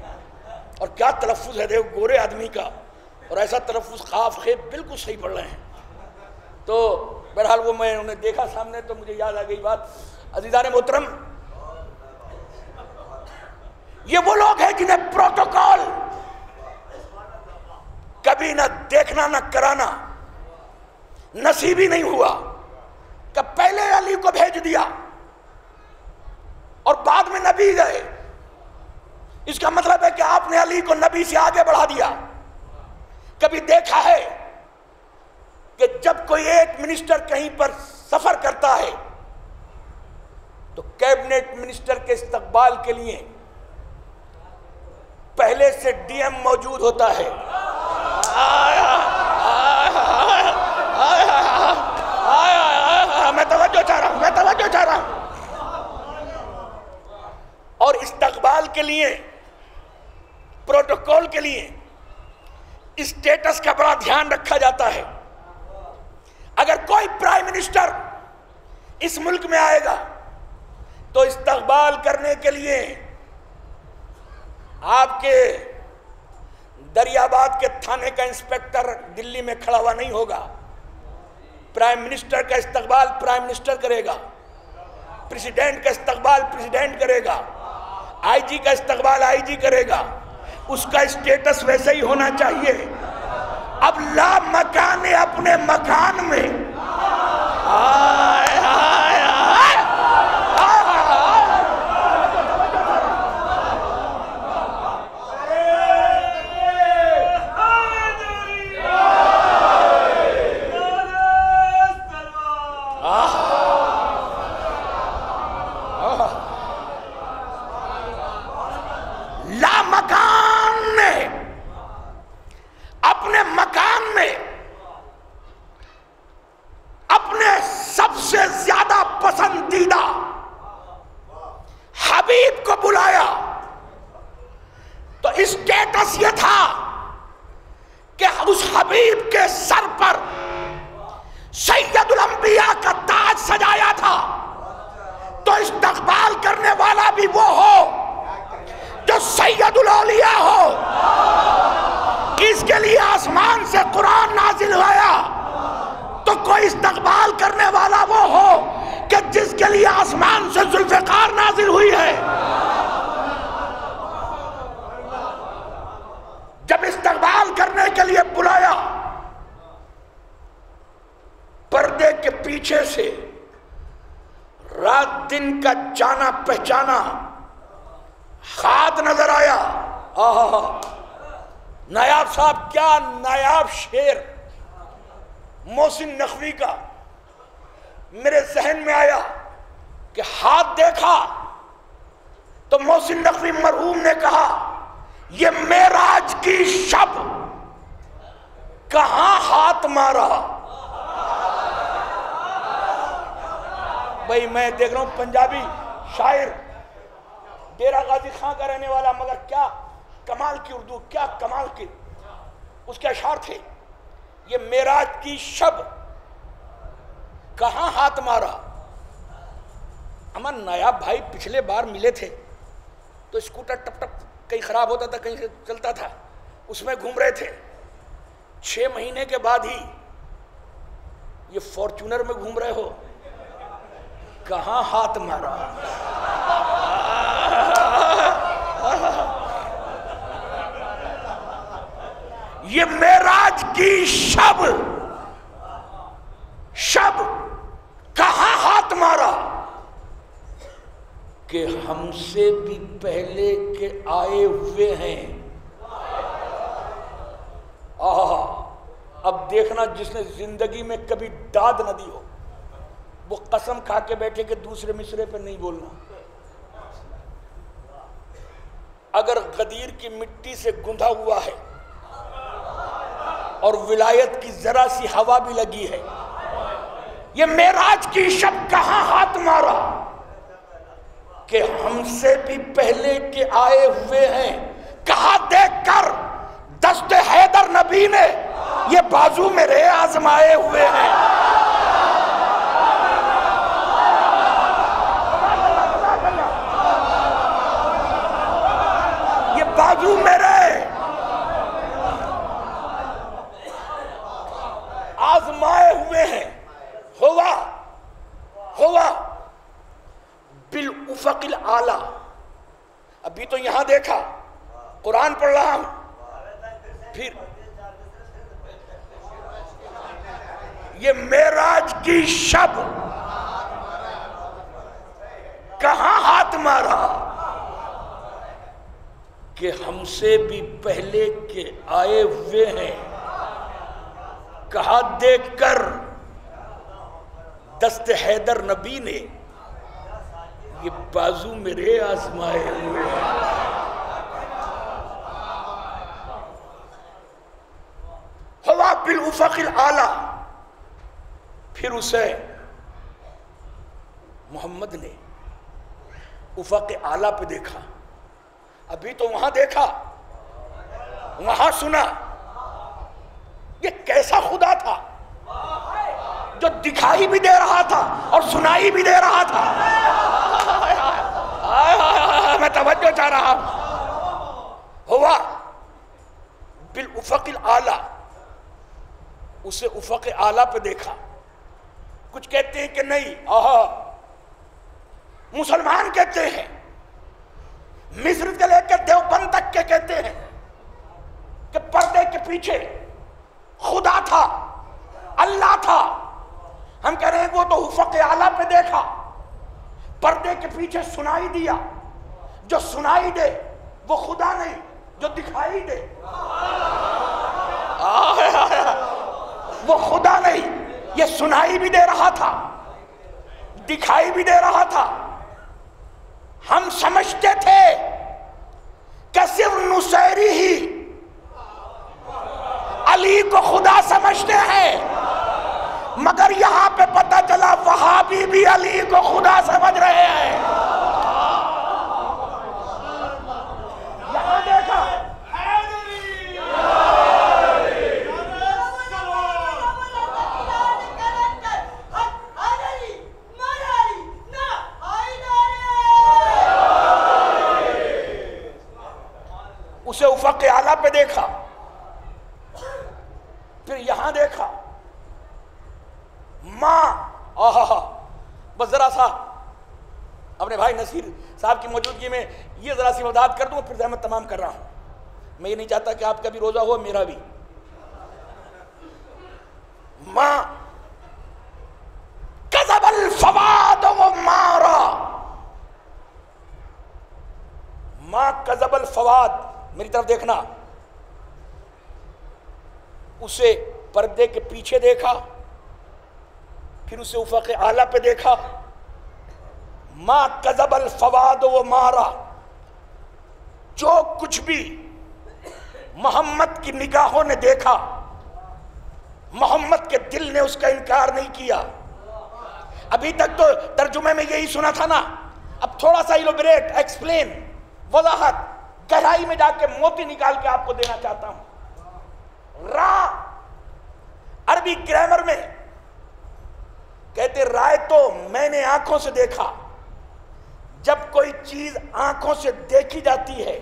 اور کیا تلفظ ہے دیکھو گورے آدمی کا، اور ایسا تلفظ خاف خیب بالکل صحیح پڑھ رہے ہیں۔ تو بہرحال وہ میں انہیں دیکھا سامنے تو مجھے یاد آ گئی بات۔ عزیزان محترم، یہ وہ لوگ ہیں جنہیں پروٹوکول کبھی نہ دیکھنا نہ کرانا نصیب ہی نہیں ہوا، کہ پہلے علی کو بھیج دیا اور بعد میں نبی نبی گئے، اس کا مطلب ہے کہ آپ نے علی کو نبی سے آگے بڑھا دیا۔ کبھی دیکھا ہے کہ جب کوئی ایک منسٹر کہیں پر سفر کرتا ہے تو کیبنٹ منسٹر کے استقبال کے لیے پہلے سے ڈی ایم موجود ہوتا ہے؟ میں توجہ چاہ رہا ہوں اور استقبال کے لیے، پروٹوکول کے لیے اسٹیٹس کا بڑا دھیان رکھا جاتا ہے۔ اگر کوئی پرائم منسٹر اس ملک میں آئے گا تو استقبال کرنے کے لیے آپ کے دریاباد کے تھانے کا انسپیکٹر دلی میں کھڑا ہوا نہیں ہوگا۔ پرائم منسٹر کا استقبال پرائم منسٹر کرے گا، پریزیڈنٹ کا استقبال پریزیڈنٹ کرے گا، آئی جی کا استقبال آئی جی کرے گا۔ اس کا اسٹیٹس ویسے ہی ہونا چاہیے۔ اب لا مکان اپنے مکان میں، جانا پہچانا خاد نظر آیا۔ نایاب صاحب، کیا نایاب شعر محسن نقوی کا میرے ذہن میں آیا کہ ہاتھ دیکھا تو محسن نقوی مرحوم نے کہا یہ معراج کی شب کہاں ہاتھ مارا۔ بھئی میں دیکھ رہا ہوں پنجابی شاعر ڈیرہ غازی خان کا رہنے والا، مگر کیا کمال کی اردو، کیا کمال کی اس کے اشعار تھے۔ یہ معراج کی شب کہاں ہاتھ مارا۔ ہمارا نایاب بھائی پچھلے بار ملے تھے تو اسکوٹر ٹپ ٹپ کہیں خراب ہوتا تھا کہیں سے چلتا تھا، اس میں گھوم رہے تھے۔ 6 مہینے کے بعد ہی یہ فارچونر میں گھوم رہے ہو، کہاں ہاتھ مارا۔ یہ معراج کی شب کہاں ہاتھ مارا کہ ہم سے بھی پہلے کے آئے ہوئے ہیں۔ اب دیکھنا جس نے زندگی میں کبھی داد نہ دی ہو وہ قسم کھا کے بیٹھے کہ دوسرے مصرے پہ نہیں بولنا۔ اگر غدیر کی مٹی سے گندھا ہوا ہے اور ولایت کی ذرا سی ہوا بھی لگی ہے، یہ معراج کی شب کہاں ہاتھ مارا کہ ہم سے بھی پہلے کے آئے ہوئے ہیں۔ کہاں دیکھ کر دست حیدر نبی نے یہ بازو میرے آزمائے ہوئے ہیں۔ یہ بازو میرے آزمائے ہوئے ہیں۔ ہوا بالافق الاعلی۔ ابھی تو یہاں دیکھا، قرآن پڑھ رہا ہوں، پھر یہ معراج کی شب کہاں ہاتھ مارا۔ کہ ہم سے بھی پہلے کے آئے ہوئے ہیں، کہا دیکھ کر دست حیدر نبی نے یہ بازو میرے آزمائے ہوئے ہیں۔ ہوا بالافق الاعلی، پھر اسے محمد نے افق اعلیٰ پہ دیکھا، ابھی تو وہاں دیکھا، وہاں سنا۔ یہ کیسا خدا تھا جو دکھائی بھی دے رہا تھا اور سنائی بھی دے رہا تھا؟ میں توجہ چاہ رہا ہوں۔ ہوا بالافق الاعلی، اسے افق اعلیٰ پہ دیکھا۔ کچھ کہتے ہیں کہ نہیں، مسلمان کہتے ہیں، مصر سے لے کر دیوبند تک کے کہتے ہیں کہ پردے کے پیچھے خدا تھا، اللہ تھا۔ ہم کہہ رہے ہیں وہ تو افق اعلیٰ پہ دیکھا، پردے کے پیچھے سنائی دیا۔ جو سنائی دے وہ خدا نہیں، جو دکھائی دے وہ خدا نہیں۔ یہ سنائی بھی دے رہا تھا، دکھائی بھی دے رہا تھا۔ ہم سمجھتے تھے کہ صرف نصیری ہی علی کو خدا سمجھتے ہیں، مگر یہاں پہ پتہ چلا وہابی بھی علی کو خدا سمجھ رہے ہیں۔ یہاں دیکھا، اسے افق اعلیٰ پہ دیکھا، پھر یہاں دیکھا۔ بس ذرا سا اپنے بھائی نصیر صاحب کی موجودگی میں یہ ذرا سی وضاحت کر دوں، پھر زحمت تمام کر رہا ہوں۔ میں یہ نہیں چاہتا کہ آپ کا بھی روزہ ہو، میرا بھی۔ ماں کذب الفواد ومارا، ماں کذب الفواد، میری طرف دیکھنا۔ اسے پردے کے پیچھے دیکھا، پھر اسے افق اعلیٰ پہ دیکھا۔ ما کذب الفواد ومارا، جو کچھ بھی محمد کی نگاہوں نے دیکھا، محمد کے دل نے اس کا انکار نہیں کیا۔ ابھی تک تو ترجمے میں یہی سنا تھا نا، اب تھوڑا سا ایلوبریٹ، ایکسپلین، وضاحت، گہرائی میں جا کے موتی نکال کے آپ کو دینا چاہتا ہوں۔ را عربی گرامر میں کہتے رائے تو میں نے آنکھوں سے دیکھا۔ جب کوئی چیز آنکھوں سے دیکھی جاتی ہے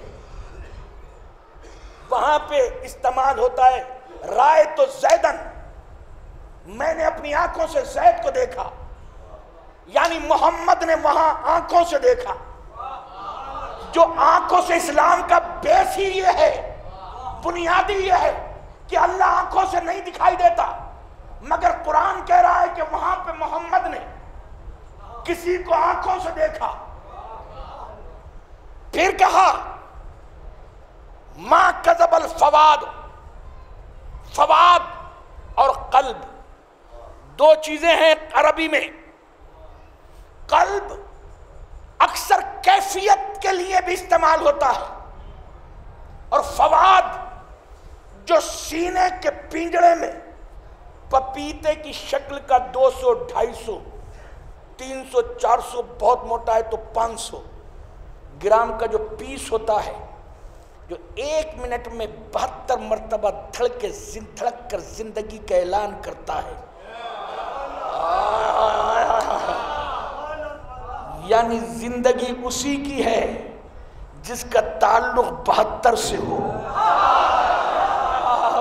وہاں پہ استعمال ہوتا ہے رائے تو زیدن، میں نے اپنی آنکھوں سے زید کو دیکھا، یعنی محمد نے وہاں آنکھوں سے دیکھا۔ جو آنکھوں سے اسلام کا بیس ہی یہ ہے، بنیادی یہ ہے کہ اللہ آنکھوں سے نہیں دکھائی دیتا، مگر قرآن کہہ رہا ہے کہ وہاں پہ محمد نے کسی کو آنکھوں سے دیکھا۔ پھر کہا ما کذب الفواد، فواد اور قلب دو چیزیں ہیں عربی میں۔ قلب اکثر کیفیت کے لیے بھی استعمال ہوتا ہے، اور فواد جو سینے کے پنجڑے میں پپیتے کی شکل کا 200 250 300 400 بہت موٹا ہے تو 500 گرام کا جو پیس ہوتا ہے، جو 1 منٹ میں 72 مرتبہ دھڑک کر زندگی کا اعلان کرتا ہے، یعنی زندگی اسی کی ہے جس کا تعلق 72 سے ہو۔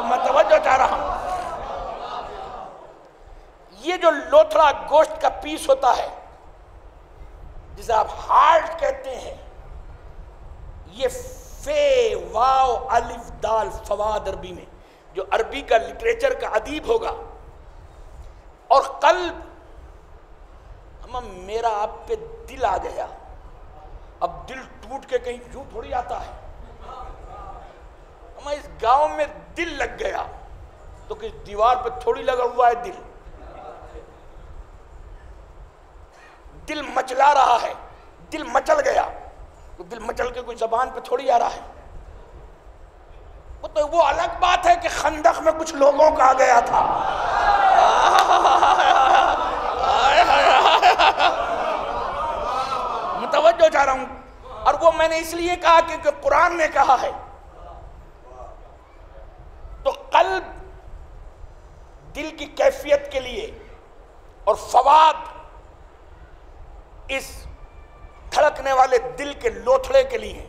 میں توجہ چاہ رہا ہوں۔ یہ جو لوتھڑا گوشت کا پیس ہوتا ہے جسے آپ ہارٹ کہتے ہیں، یہ فے واو الف دال فواد عربی میں، جو عربی کا لٹریچر کا ادیب ہوگا۔ اور قلب، میرا آپ پہ دل آ گیا، اب دل ٹوٹ کے کہیں یوں تھوڑی آتا ہے، میں اس گاؤں میں دل لگ گیا تو کس دیوار پہ تھوڑی لگا ہوا ہے دل، دل مچلا رہا ہے، دل مچل گیا تو دل مچل کے کوئی زبان پہ تھوڑی آ رہا ہے۔ تو وہ الگ بات ہے کہ خندق میں کچھ لوگوں کا آ گیا تھا، متوجہ چاہ رہا ہوں، اور وہ میں نے اس لیے کہا کہ قرآن نے کہا ہے۔ تو قلب دل کی کیفیت کے لیے اور فواد اس دھڑکنے والے دل کے لوتھڑے کے لیے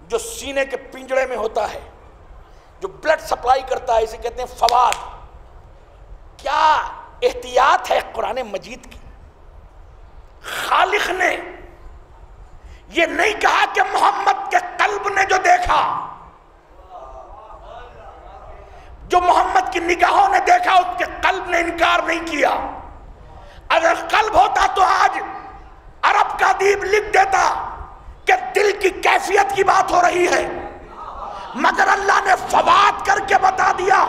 جو سینے کے پنجڑے میں ہوتا ہے، جو بلڈ سپلائی کرتا ہے، اسے کہتے ہیں فواد۔ کیا احتیاط ہے قرآن مجید کی! خالق نے یہ نہیں کہا کہ محمد کے قلب نے جو دیکھا، جو محمد کی نگاہوں نے دیکھا، اس کے قلب نے انکار نہیں کیا۔ اگر قلب ہوتا تو آج عرب کا ادیب لکھ دیتا کہ دل کی کیفیت کی بات ہو رہی ہے، مگر اللہ نے فواد کر کے بتا دیا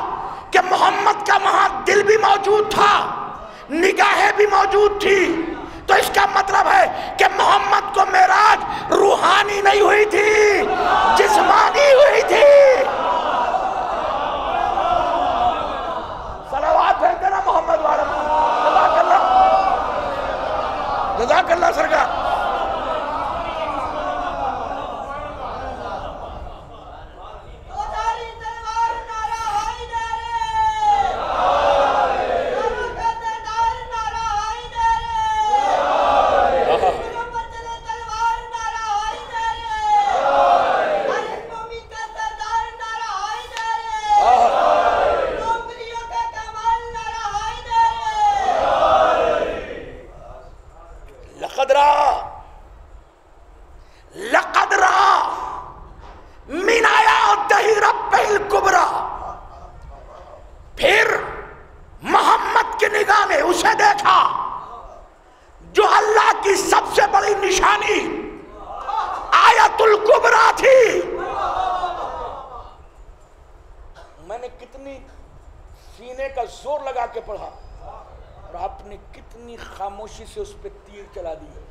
کہ محمد کا وہاں دل بھی موجود تھا، نگاہیں بھی موجود تھی۔ تو اس کا مطلب ہے کہ محمد کو معراج روحانی نہیں ہوئی تھی، جسمانی ہوئی تھی۔ صلوات بھیجتے نا محمد والا، جزاک اللہ، جزاک اللہ سرکار۔ خاموشی سے اس پہ تیر چلا دی ہے،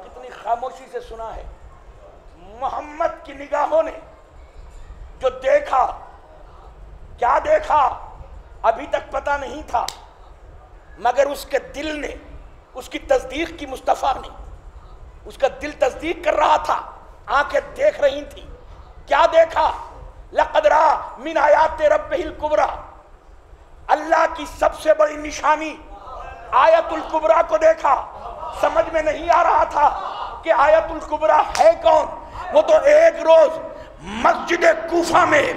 کتنی خاموشی سے سنا ہے۔ محمد کی نگاہوں نے جو دیکھا، کیا دیکھا ابھی تک پتہ نہیں تھا، مگر اس کے دل نے اس کی تصدیق کی، مصطفیٰ نے اس کا دل تصدیق کر رہا تھا، آنکھیں دیکھ رہی تھی۔ کیا دیکھا؟ لقد رأى من آیات ربہ الکبریٰ، اللہ کی سب سے بڑی نشانی آیت الکبریٰ کو دیکھا۔ سمجھ میں نہیں آ رہا تھا کہ آیت الکبریٰ ہے کون۔ وہ تو ایک روز مسجد کوفہ میں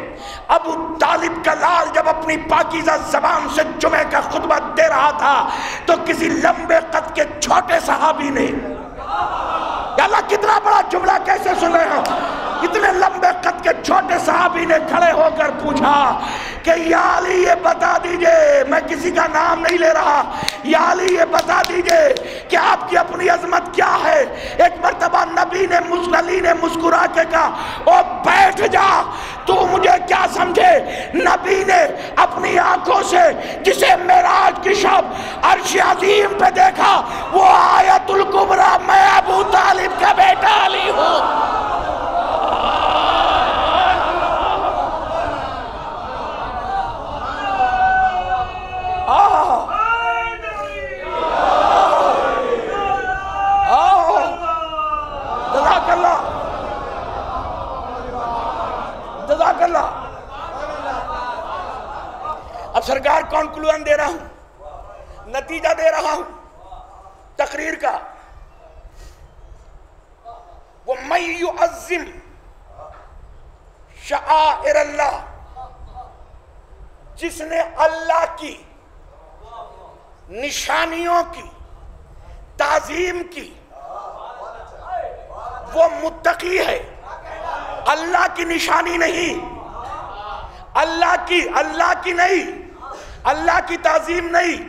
ابو طالب کا لال جب اپنی پاکیزہ زبان سے جمعہ کا خطبہ دے رہا تھا تو کسی لمبے قد کے چھوٹے صحابی نے، یا اللہ کتنا بڑا جملہ کیسے سن رہے ہو، اتنے لمبے قد کے چھوٹے صحابی نے کھڑے ہو کر پوچھا کہ یا علی یہ بتا دیجئے، میں کسی کا نام نہیں لے رہا، یا علی یہ بتا دیجئے کہ آپ کی اپنی عظمت کیا ہے۔ ایک مرتبہ نبی نے علی نے مسکرا کے کہا او بیٹھ جا، تو مجھے کیا سمجھے۔ نبی نے اپنی آنکھوں سے جسے معراج کی شب عرش عظیم پہ دیکھا، وہ آیت الکبریٰ میں ابو طالب کا بیٹا علی ہوں۔ اب سرکار کنکلوژن دے رہا ہوں، نتیجہ دے رہا ہوں تقریر کا۔ وَمَن يُعَظِّمْ شَعَائِرَ اللہ، جس نے اللہ کی نشانیوں کی تعظیم کی وہ متقی ہے۔ اللہ کی نشانی نہیں، اللہ کی نہیں، اللہ کی تعظیم نہیں،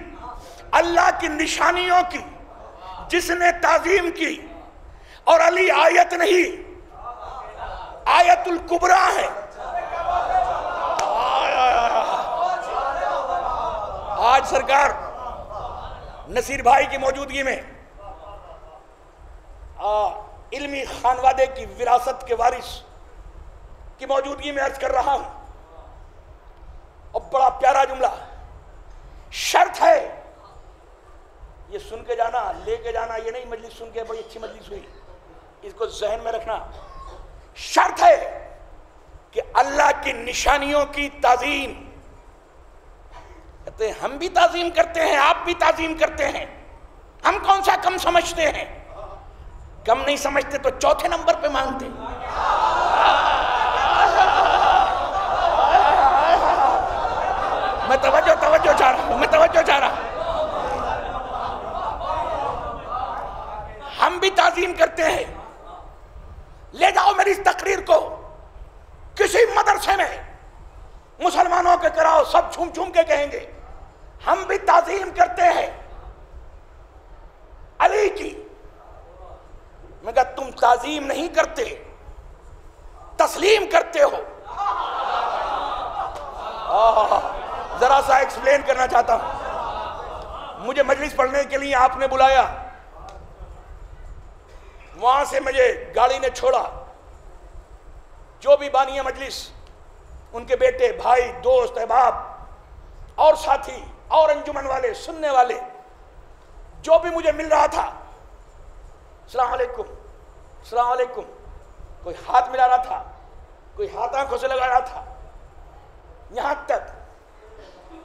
اللہ کی نشانیوں کی جس نے تعظیم کی۔ اور علی آیت نہیں، آیت الکبریٰ ہے۔ آج سرکار نصیر بھائی کی موجودگی میں علمی خانوادے کی وراثت کے وارث کی موجودگی میں عرض کر رہا ہوں، اور بڑا پیارا جملہ، شرط ہے، یہ سن کے جانا، لے کے جانا، یہ نہیں مجلس سن کے بڑی اچھی مجلس ہوئی، اس کو ذہن میں رکھنا، شرط ہے کہ اللہ کی نشانیوں کی تعظیم، کہتے ہیں ہم بھی تعظیم کرتے ہیں، آپ بھی تعظیم کرتے ہیں، ہم کون سا کم سمجھتے ہیں؟ کم نہیں سمجھتے تو چوتھے نمبر پہ مانگتے ہیں۔ میں توجہ چاہ رہا ہوں، ہم بھی تعظیم کرتے ہیں۔ لے جاؤ میری اس تقریر کو کسی مدرسے میں، مسلمانوں کے کراؤ، سب جھوم جھوم کے کہیں گے ہم بھی تعظیم کرتے ہیں علی کی۔ میں کہا تم تعظیم نہیں کرتے، تسلیم کرتے ہو۔ ذرا سا ایکسپلین کرنا چاہتا ہوں، مجھے مجلس پڑھنے کے لیے آپ نے بلایا، وہاں سے مجھے گاڑی نے چھوڑا، جو بھی بانی مجلس، ان کے بیٹے، بھائی، دوست، احباب اور ساتھی اور انجمن والے، سننے والے، جو بھی مجھے مل رہا تھا، السلام علیکم، السلام علیکم، کوئی ہاتھ ملا رہا تھا، کوئی ہاتھ آنکھوں سے لگا رہا تھا، یہاں تک،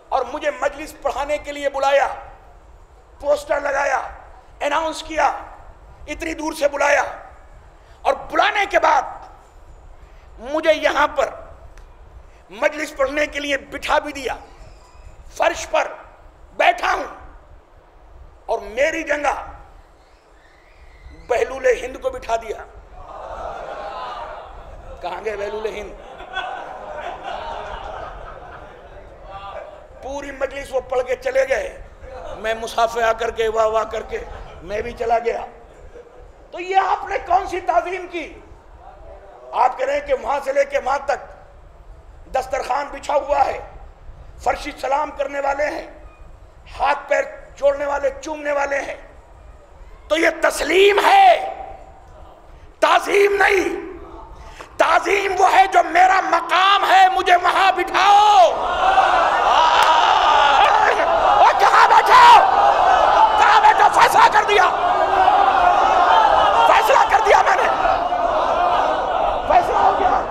اور مجھے مجلس پڑھانے کے لیے بلایا، پوسٹر لگایا، اناؤنس کیا، اتنی دور سے بلایا، اور بلانے کے بعد مجھے یہاں پر مجلس پڑھنے کے لیے بٹھا بھی دیا، فرش پر بیٹھا ہوں، اور میری جگہ بہلول ہند کو بٹھا دیا۔ کہاں گئے بہلول ہند؟ پوری مجلس وہ پڑھ کے چلے گئے، میں مصافحہ کر کے واہ واہ کر کے میں بھی چلا گیا۔ تو یہ آپ نے کون سی تعظیم کی؟ آپ کہہ رہے ہیں کہ وہاں سے لے کے وہاں تک دسترخوان بچھا ہوا ہے، فرشی سلام کرنے والے ہیں، ہاتھ پیر جوڑنے والے، چومنے والے ہیں، تو یہ تسلیم ہے، تعظیم نہیں۔ تعظیم وہ ہے جو میرا مقام ہے، مجھے وہاں بٹھاؤ۔ کہاں بیٹھو؟ کہاں بیٹھو؟ فیصلہ کر دیا، فیصلہ کر دیا میں نے، فیصلہ ہو گیا۔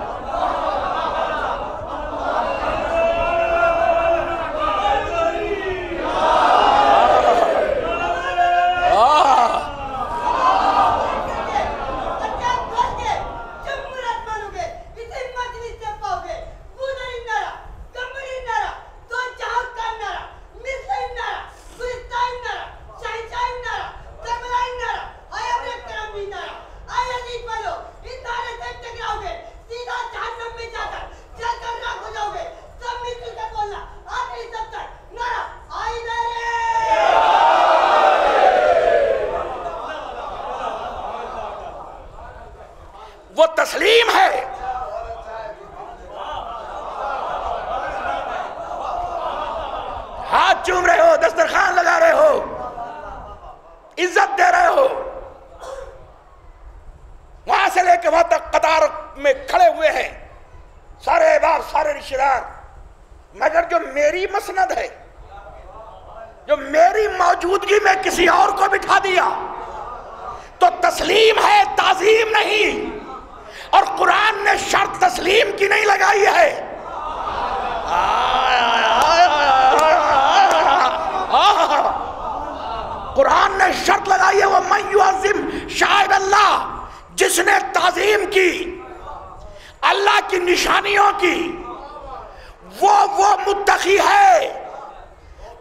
وہ تسلیم ہے۔ ہاتھ چوم رہے ہو، دسترخوان لگا رہے ہو، عزت دے رہے ہو، وہاں سے لے کے وہاں تک قطار میں کھڑے ہوئے ہیں سارے احباب، سارے رشتہ دار، مگر جو میری مسند ہے، جو میری موجودگی میں کسی اور کو بٹھا دیا، تو تسلیم ہے، تعظیم نہیں۔ اور قرآن نے شرط تسلیم کی نہیں لگائی ہے۔ قرآن نے شرط لگائی ہے، وَمَن يُعَظِّمْ شَعَائِرَ اللَّهِ، جس نے تعظیم کی اللہ کی نشانیوں کی، وہ متقی ہے۔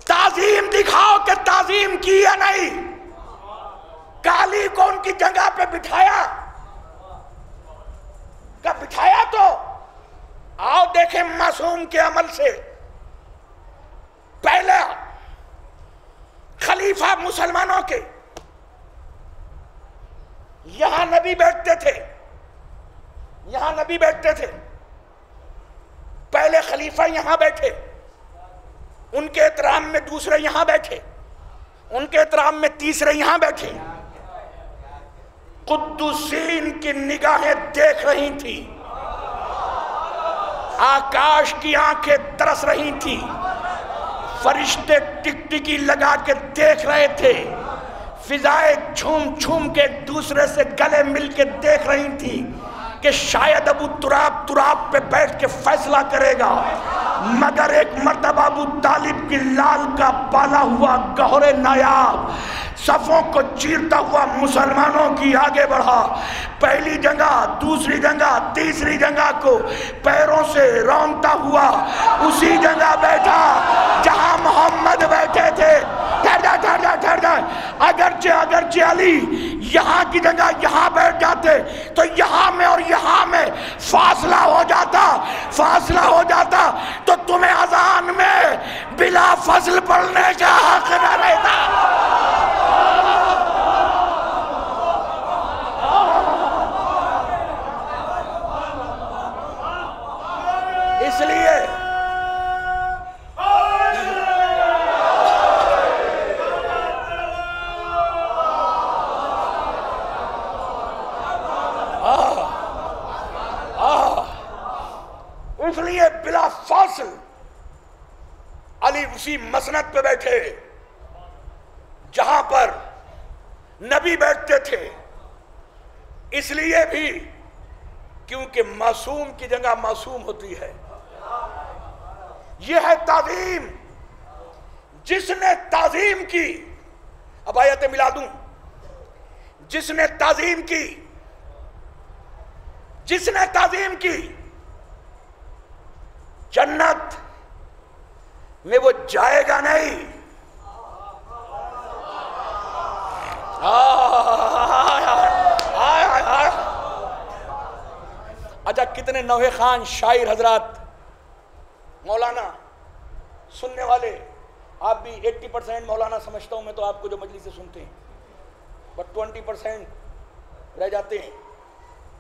تعظیم دکھاؤ کہ تعظیم کی یا نہیں۔ کالی کو ان کی جگہ پہ بٹھایا، کب بٹھایا؟ تو آؤ دیکھیں معصوم کے عمل سے پہلا خلیفہ مسلمانوں کے، یہاں نبی بیٹھتے تھے، یہاں نبی بیٹھتے تھے، پہلے خلیفہ یہاں بیٹھے، ان کے احترام میں دوسرے یہاں بیٹھے، ان کے احترام میں تیسرے یہاں بیٹھے. قدوسین کی نگاہیں دیکھ رہی تھی، آکاش کی آنکھیں ترس رہی تھی، فرشتے ٹکٹکی لگا کے دیکھ رہے تھے، فضائیں جھوم جھوم کے ایک دوسرے سے گلے مل کے دیکھ رہی تھی کہ شاید ابو تراب پہ بیٹھ کے فیصلہ کرے گا. مگر ایک مرتبہ ابو طالب کی لال کا پالا ہوا گہر نایاب صفوں کو چیرتا ہوا مسلمانوں کی آگے بڑھا. پہلی جگہ، دوسری جگہ، تیسری جگہ کو پیروں سے رونتا ہوا اسی جگہ بیٹھا جہاں محمد بیٹھے تھے. ٹھہر جا. اگرچہ علی یہاں کی جگہ یہاں بیٹھ جاتے تو یہاں میں اور یہاں میں فاصلہ ہو جاتا تو تمہیں اذان میں بلا فصل پڑھنے کا حق نہ رہتا. اس لیے بلا فاصل علی اسی مسند پہ بیٹھے جہاں پر نبی بیٹھتے تھے. اس لیے بھی کیونکہ معصوم کی جگہ معصوم ہوتی ہے. یہ ہے تعظیم. جس نے تعظیم کی، اب آیت ملا دوں، جس نے تعظیم کی جنت میں وہ جائے گا نہیں. اچھا، کتنے نوحے خان شاعر حضرات، مولانا سننے والے، آپ بھی 80% مولانا سمجھتا ہوں میں تو آپ کو جو مجلس سے سنتے ہیں، بٹ 20% رہ جاتے ہیں.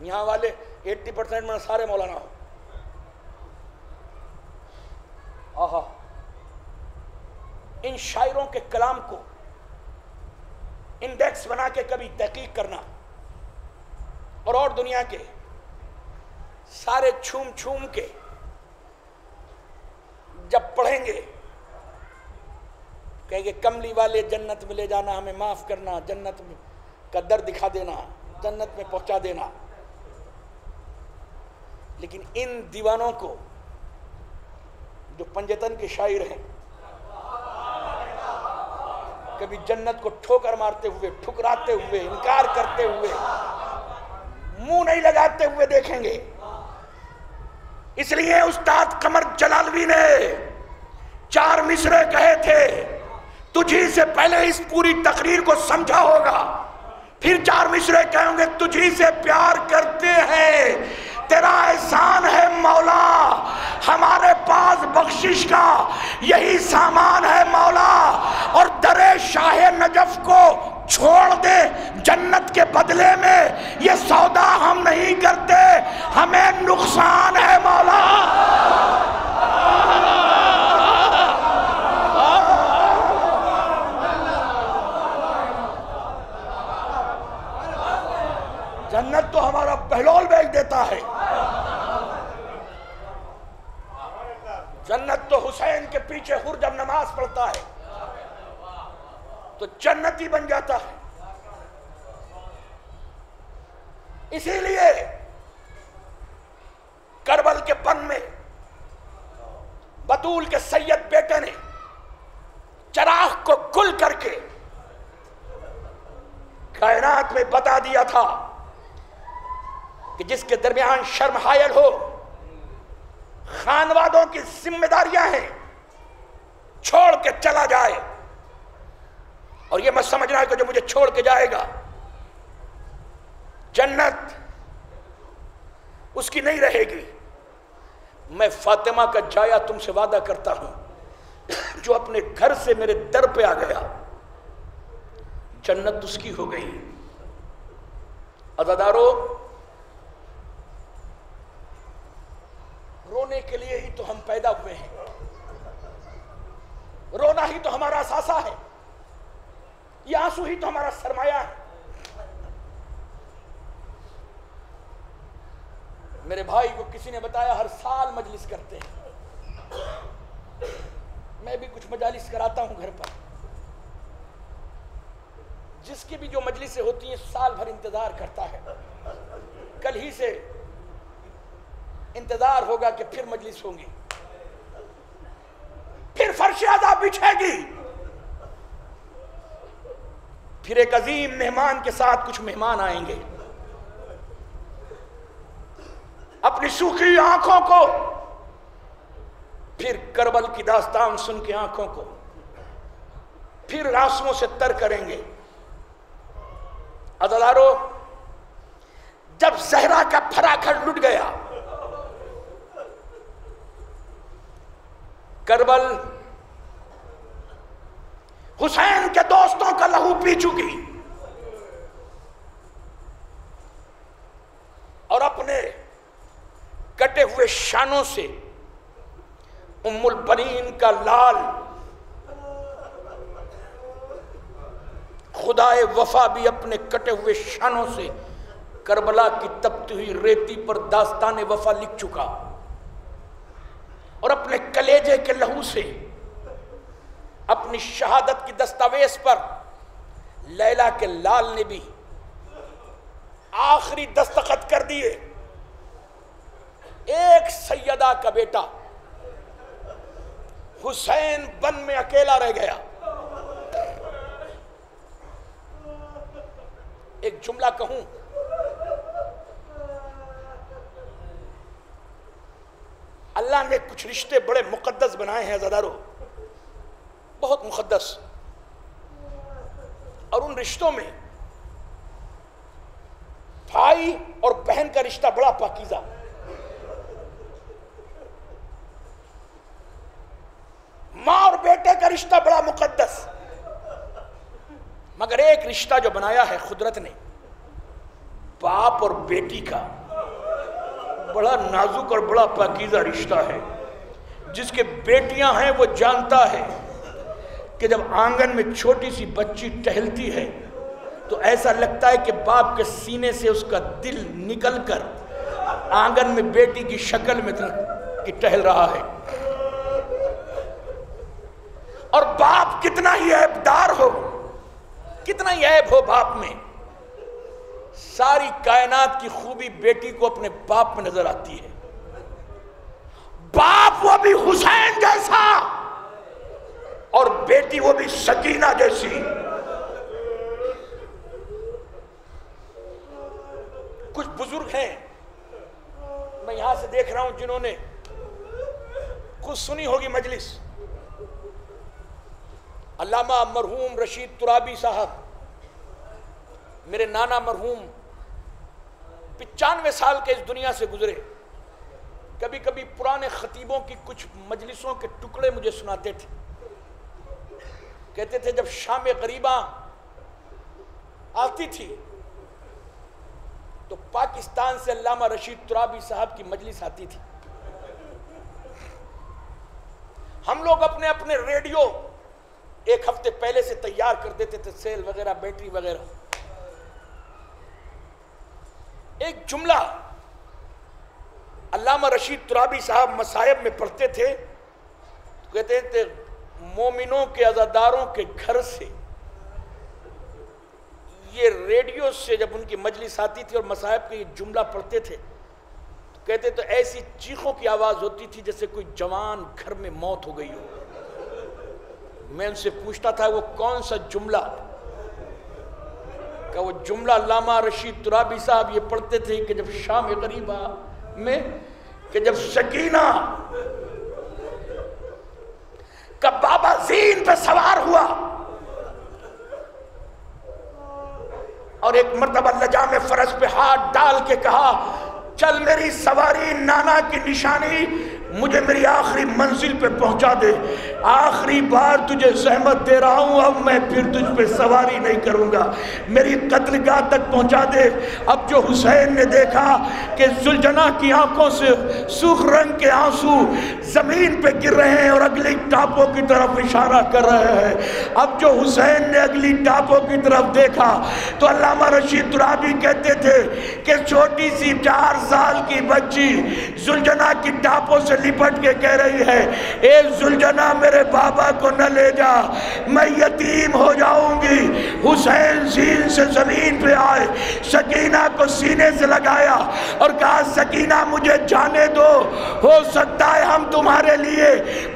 یہاں والے 80% میں سارے مولانا ہو. آہا، ان شاعروں کے کلام کو انڈیکس بنا کے کبھی تحقیق کرنا اور دنیا کے سارے چھوم کے جب پڑھیں گے کہیں گے کملی والے جنت میں لے جانا، ہمیں معاف کرنا، جنت کا در دکھا دینا، جنت میں پہنچا دینا. لیکن ان دیوانوں کو جو پنجتن کے شاعر ہیں، کبھی جنت کو ٹھوکر مارتے ہوئے، ٹھکراتے ہوئے، انکار کرتے ہوئے، منہ نہیں لگاتے ہوئے دیکھیں گے. اس لیے استاد قمر جلالوی نے 4 مصرے کہے تھے، تجھی سے پہلے اس پوری تقریر کو سمجھا ہوگا، پھر 4 مصرے کہیں گے، تجھی سے پیار کرتے ہیں، تیرا احسان ہے مولا، ہمارے پاس بخشش کا یہی سامان ہے مولا، اور در شاہ نجف کو چھوڑ دے جنت کے بدلے میں، یہ سودا ہم نہیں کرتے، ہمیں نقصان ہے مولا. جنت تو ہمارا بہلول بیچ دیتا ہے، جنت تو حسین کے پیچھے حر جب نماز پڑھتا ہے تو جنتی بن جاتا ہے. اسی لیے کربل کے بن میں بطول کے سید بیٹے نے چراغ کو گل کر کے کائنات میں بتا دیا تھا کہ جس کے درمیان شرم حائل ہو، خانوادوں کی ذمہ داریاں ہیں، چھوڑ کے چلا جائے. اور یہ مت سمجھنا ہے کہ جو مجھے چھوڑ کے جائے گا جنت اس کی نہیں رہے گی. میں فاطمہ کا جایا تم سے وعدہ کرتا ہوں، جو اپنے گھر سے میرے در پہ آ گیا جنت اس کی ہو گئی. عزادارو، رونے کے لیے ہی تو ہم پیدا ہوئے ہیں. رونا ہی تو ہمارا اثاثہ ہے، یہ آنسو ہی تو ہمارا سرمایہ ہے۔ میرے بھائی کو کسی نے بتایا ہر سال مجلس کرتے ہیں، میں بھی کچھ مجالس کراتا ہوں گھر پر، جس کی بھی جو مجلسیں ہوتی ہیں سال بھر انتظار کرتا ہے، کل ہی سے انتظار ہوگا کہ پھر مجلس ہوں گی، پھر فرش عذاب بچھے گی، پھر ایک عظیم مہمان کے ساتھ کچھ مہمان آئیں گے، اپنی سوکھی آنکھوں کو پھر کربل کی داستان سن کے آنکھوں کو پھر آنسوؤں سے تر کریں گے۔ عزیزارو، جب زہرا کا پھرا گھر لٹ گیا، کربل حسین کے دوستوں کا لہو پی چکی اور اپنے کٹے ہوئے شانوں سے ام البنین کا لال خدائے وفا بھی اپنے کٹے ہوئے شانوں سے کربلا کی تپتی ہوئی ریتی پر داستان وفا لکھ چکا، اور اپنے کلیجے کے لہو سے اپنی شہادت کی دستاویز پر لیلا کے لال نے بھی آخری دستخط کر دیے۔ ایک سیدہ کا بیٹا حسین بن میں اکیلا رہ گیا۔ ایک جملہ کہوں، اللہ نے کچھ رشتے بڑے مقدس بنائے ہیں عزیزارو، بہت مقدس، اور ان رشتوں میں بھائی اور بہن کا رشتہ بڑا پاکیزہ، ماں اور بیٹے کا رشتہ بڑا مقدس، مگر ایک رشتہ جو بنایا ہے قدرت نے، باپ اور بیٹی کا، بڑا نازک اور بڑا پاکیزہ رشتہ ہے۔ جس کے بیٹیاں ہیں وہ جانتا ہے کہ جب آنگن میں چھوٹی سی بچی ٹہلتی ہے تو ایسا لگتا ہے کہ باپ کے سینے سے اس کا دل نکل کر آنگن میں بیٹی کی شکل میں ٹہل رہا ہے۔ اور باپ کتنا ہی عیبدار ہو، کتنا ہی عیب ہو باپ میں، ساری کائنات کی خوبی بیٹی کو اپنے باپ میں نظر آتی ہے۔ باپ وہ بھی حسین جیسا اور بیٹی وہ بھی سکینہ جیسی۔ کچھ بزرگ ہیں میں یہاں سے دیکھ رہا ہوں جنہوں نے خود سنی ہوگی مجلس، علامہ مرحوم رشید ترابی صاحب، میرے نانا مرحوم 95 سال کے اس دنیا سے گزرے، کبھی کبھی پرانے خطیبوں کی کچھ مجلسوں کے ٹکڑے مجھے سناتے تھے، کہتے تھے جب شام غریباں آتی تھی تو پاکستان سے علامہ رشید ترابی صاحب کی مجلس آتی تھی، ہم لوگ اپنے اپنے ریڈیو ایک ہفتے پہلے سے تیار کر دیتے تھے، سیل وغیرہ، بیٹری وغیرہ۔ ایک جملہ علامہ رشید ترابی صاحب مصائب میں پڑھتے تھے، تو کہتے تھے مومنوں کے عزاداروں کے گھر سے یہ ریڈیو سے جب ان کی مجلس آتی تھی اور مصائب کے یہ جملہ پڑھتے تھے تو کہتے تو ایسی چیخوں کی آواز ہوتی تھی جیسے کوئی جوان گھر میں موت ہو گئی ہو۔ میں ان سے پوچھتا تھا وہ کون سا جملہ، کہ وہ جملہ علامہ رشید ترابی صاحب یہ پڑھتے تھے کہ جب شام غریبہ میں، کہ جب سکینہ کا بابا زین پہ سوار ہوا اور ایک مرتبہ لجام فرس پہ ہاتھ ڈال کے کہا چل میری سواری نانا کی نشانی، مجھے میری آخری منزل پہ پہنچا دے، آخری بار تجھے زحمت دے رہا ہوں، اب میں پھر تجھ پہ سواری نہیں کروں گا، میری قتل گاہ تک پہنچا دے۔ اب جو حسین نے دیکھا کہ زلجنا کی آنکھوں سے سرخ رنگ کے آنسو زمین پہ گر رہے ہیں اور اگلی ٹاپوں کی طرف اشارہ کر رہے ہیں، اب جو حسین نے اگلی ٹاپوں کی طرف دیکھا تو علامہ رشید ترابی کہتے تھے کہ چھوٹی سی 4 سال کی بچی زلجنا کی ٹاپوں سے لپٹ کے کہہ رہی ہے، اے زلجنا میرے بابا کو نہ لے جا، میں یتیم ہو جاؤں گی۔ حسین زین سے زمین پہ آئے، سکینہ کو سینے سے لگایا اور کہا سکینہ مجھے جانے دو، ہو سکتا ہے ہم تمہارے لیے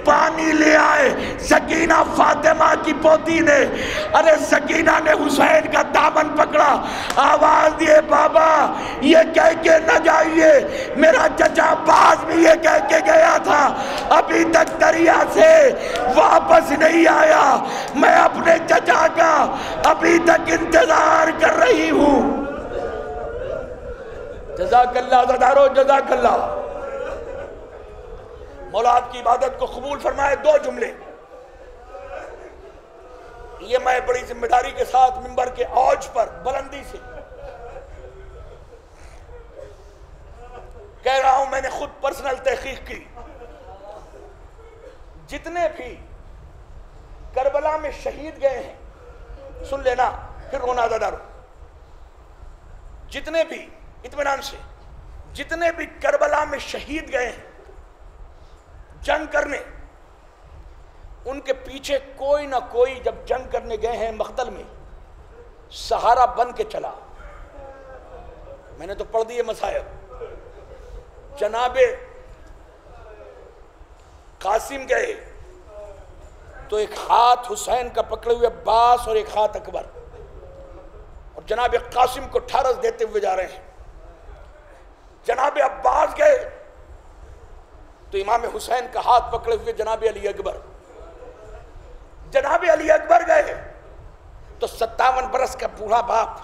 پانی لے آئے۔ سکینہ فاطمہ کی پوتی نے، ارے سکینہ نے حسین کا دامن پکڑا، آواز دیے بابا یہ کہہ کے نہ جائیے، میرا چچا باز بھی یہ کہہ کے گیا تھا، ابھی تک دریا سے واپس نہیں آیا، میں اپنے چچا کا ابھی تک انتظار کر رہی ہوں۔ جزاک اللہ زدارو، جزاک اللہ۔ مولا آپ کی عبادت کو قبول فرمائے۔ 2 جملے یہ میں بڑی ذمہ داری کے ساتھ منبر کے اوج پر بلندی سے کہہ رہا ہوں، میں نے خود پرسنل تحقیق کی، جتنے بھی کربلا میں شہید گئے ہیں، سن لینا پھر رونا زدہ رو، جتنے بھی اطمینان سے جتنے بھی کربلا میں شہید گئے ہیں جنگ کرنے، ان کے پیچھے کوئی نہ کوئی جب جنگ کرنے گئے ہیں مقتل میں سہارا بن کے چلا۔ میں نے تو پڑھ دیے مصائب۔ جناب قاسم گئے تو ایک ہاتھ حسین کا پکڑے ہوئے عباس اور ایک ہاتھ اکبر، اور جناب قاسم کو ٹھارس دیتے ہوئے جا رہے ہیں۔ جناب عباس گئے تو امام حسین کا ہاتھ پکڑے ہوئے جناب علی اکبر، جناب علی اکبر گئے تو 57 برس کا بوڑھا باپ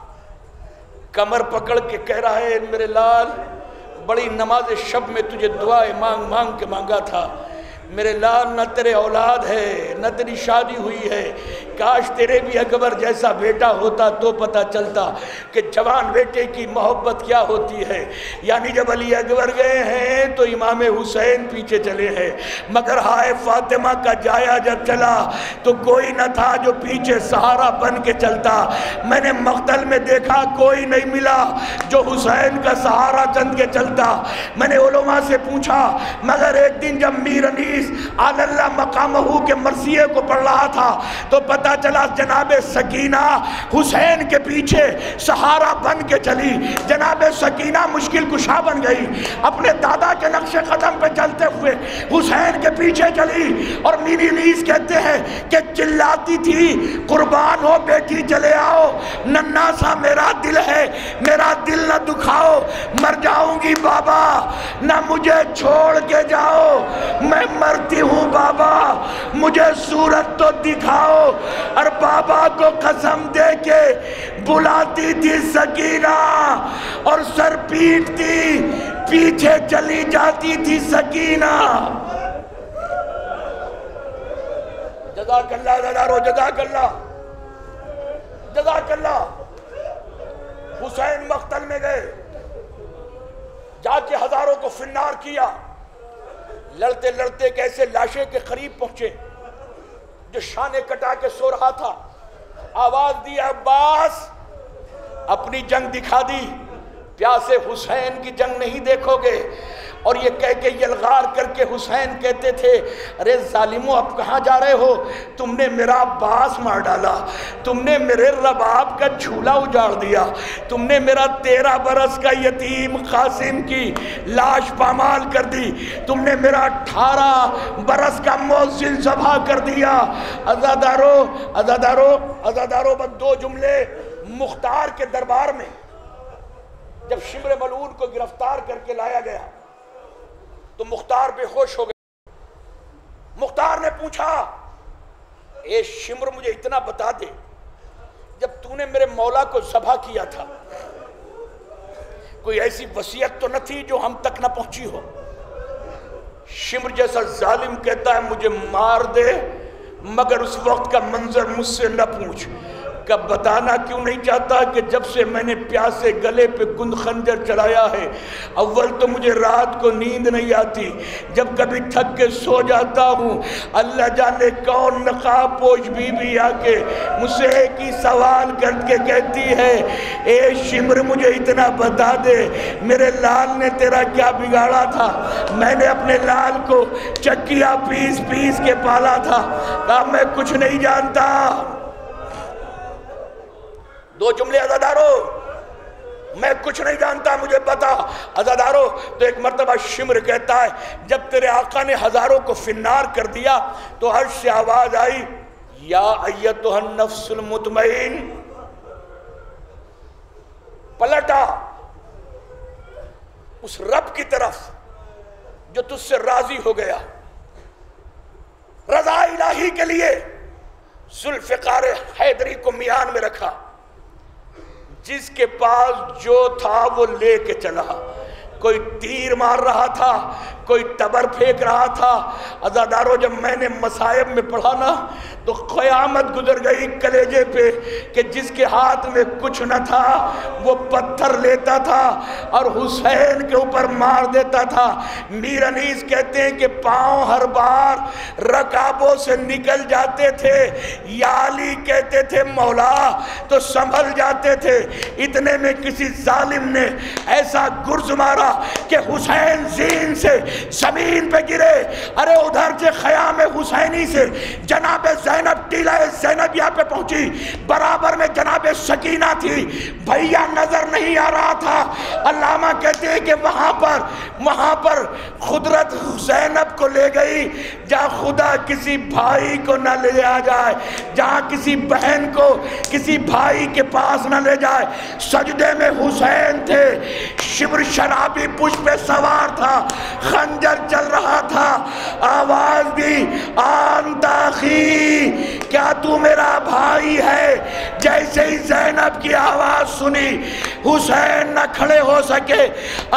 کمر پکڑ کے کہہ رہا ہے میرے لال بڑی نماز شب میں تجھے دعائیں مانگ مانگ کے مانگا تھا، میرے لال نہ تیرے اولاد ہے نہ تیری شادی ہوئی ہے، کاش تیرے بھی اکبر جیسا بیٹا ہوتا تو پتہ چلتا کہ جوان بیٹے کی محبت کیا ہوتی ہے۔ یعنی جب علی اکبر گئے ہیں تو امام حسین پیچھے چلے ہیں، مگر ہائے فاطمہ کا جایا جب چلا تو کوئی نہ تھا جو پیچھے سہارا بن کے چلتا۔ میں نے مقتل میں دیکھا کوئی نہیں ملا جو حسین کا سہارا چند کے چلتا۔ میں نے علماء سے پوچھا، مگر ایک دن جب میر انیس آل اللہ مقامہ کے مرثیے کو پڑھ رہا تھا تو پتہ چلا جناب سکینہ حسین کے پیچھے سہارا بن کے چلی، جناب سکینہ مشکل کشا بن گئی، اپنے دادا کے نقش قدم پہ چلتے ہوئے حسین کے پیچھے چلی، اور میر انیس کہتے ہیں کہ چلاتی تھی قربان ہو بیٹی چلے آؤ، ننھا سا میرا دل ہے میرا دل نہ دکھاؤ، مر جاؤں گی بابا نہ مجھے چھوڑ کے جاؤ، میں مرتی ہوں بابا مجھے صورت تو دکھاؤ۔ اور بابا کو قسم دے کے بلاتی تھی سکینہ اور سر پیٹتی پیچھے چلی جاتی تھی سکینہ۔ جزاک اللہ زدارو، جزاک اللہ، جزاک اللہ۔ حسین مقتل میں گئے، جا کے ہزاروں کو فنار کیا، لڑتے لڑتے ایک ایسے لاشے کے قریب پہنچے جو شانے کٹا کے سو رہا تھا، آواز دی عباس اپنی جنگ دکھا دی، پیاسے حسین کی جنگ نہیں دیکھو گے۔ اور یہ کہہ کے یلغار کر کے حسین کہتے تھے ارے ظالموں اب کہاں جا رہے ہو، تم نے میرا عباس مار ڈالا، تم نے میرے رباب کا جھولا اجاڑ دیا، تم نے میرا 13 برس کا یتیم قاسم کی لاش پامال کر دی، تم نے میرا 18 برس کا موزن ذبح کر دیا۔ عزادارو عزادارو عزادارو، بس 2 جملے۔ مختار کے دربار میں جب شمر ملعون کو گرفتار کر کے لایا گیا تو مختار بے ہوش ہو گئے۔ مختار نے پوچھا اے شمر مجھے اتنا بتا دے، جب تو نے میرے مولا کو ذبح کیا تھا کوئی ایسی وصیت تو نہ تھی جو ہم تک نہ پہنچی ہو؟ شمر جیسا ظالم کہتا ہے مجھے مار دے، مگر اس وقت کا منظر مجھ سے نہ پوچھ۔ کہ بتانا کیوں نہیں چاہتا کہ جب سے میں نے پیاسے گلے پہ گند خنجر چلایا ہے، اول تو مجھے رات کو نیند نہیں آتی، جب کبھی تھک کے سو جاتا ہوں اللہ جانے کون نقاب پوش بی بی آ کے مجھ سے ایک ہی سوال کر کے کہتی ہے، اے شمر مجھے اتنا بتا دے میرے لال نے تیرا کیا بگاڑا تھا؟ میں نے اپنے لال کو چکیا پیس پیس کے پالا تھا۔ کہا میں کچھ نہیں جانتا۔ دو جملے عزادارو، میں کچھ نہیں جانتا مجھے بتا۔ عزادارو تو ایک مرتبہ شمر کہتا ہے جب تیرے آقا نے ہزاروں کو فنار کر دیا تو عرش سے آواز آئی، یا ایتھا النفس المطمئن، پلٹا اس رب کی طرف جو تجھ سے راضی ہو گیا۔ رضا الہی کے لیے ذوالفقار حیدری کو میان میں رکھا، جس کے پاس جو تھا وہ لے کے چلا۔ کوئی تیر مار رہا تھا، کوئی تبر پھینک رہا تھا۔ عزادارو جب میں نے مصائب میں پڑھا نا تو قیامت گزر گئی کلیجے پہ کہ جس کے ہاتھ میں کچھ نہ تھا وہ پتھر لیتا تھا اور حسین کے اوپر مار دیتا تھا۔ میر انیس کہتے ہیں کہ پاؤں ہر بار رکابوں سے نکل جاتے تھے، یا علی کہتے تھے مولا تو سنبھل جاتے تھے۔ اتنے میں کسی ظالم نے ایسا گرز مارا کہ حسین زین سے زمین پہ گرے۔ ارے ادھر سے خیام حسینی سے جناب زینب ٹیلہ زینبیہ پہ پہنچی، برابر میں جناب سکینہ تھی، بھیا نظر نہیں آ رہا تھا۔ علامہ کہتے ہیں کہ وہاں پر قدرت زینب کو لے گئی جہاں خدا کسی بھائی کو نہ لے آ جائے، جہاں کسی بہن کو کسی بھائی کے پاس نہ لے جائے۔ سجدے میں حسین تھے، شمر شرابی پشت پہ سوار تھا، خنجر چل رہا تھا، آواز دی انت اخی، کیا تو میرا بھائی ہے؟ جیسے ہی زینب کی آواز سنی حسین نہ کھڑے ہو سکے،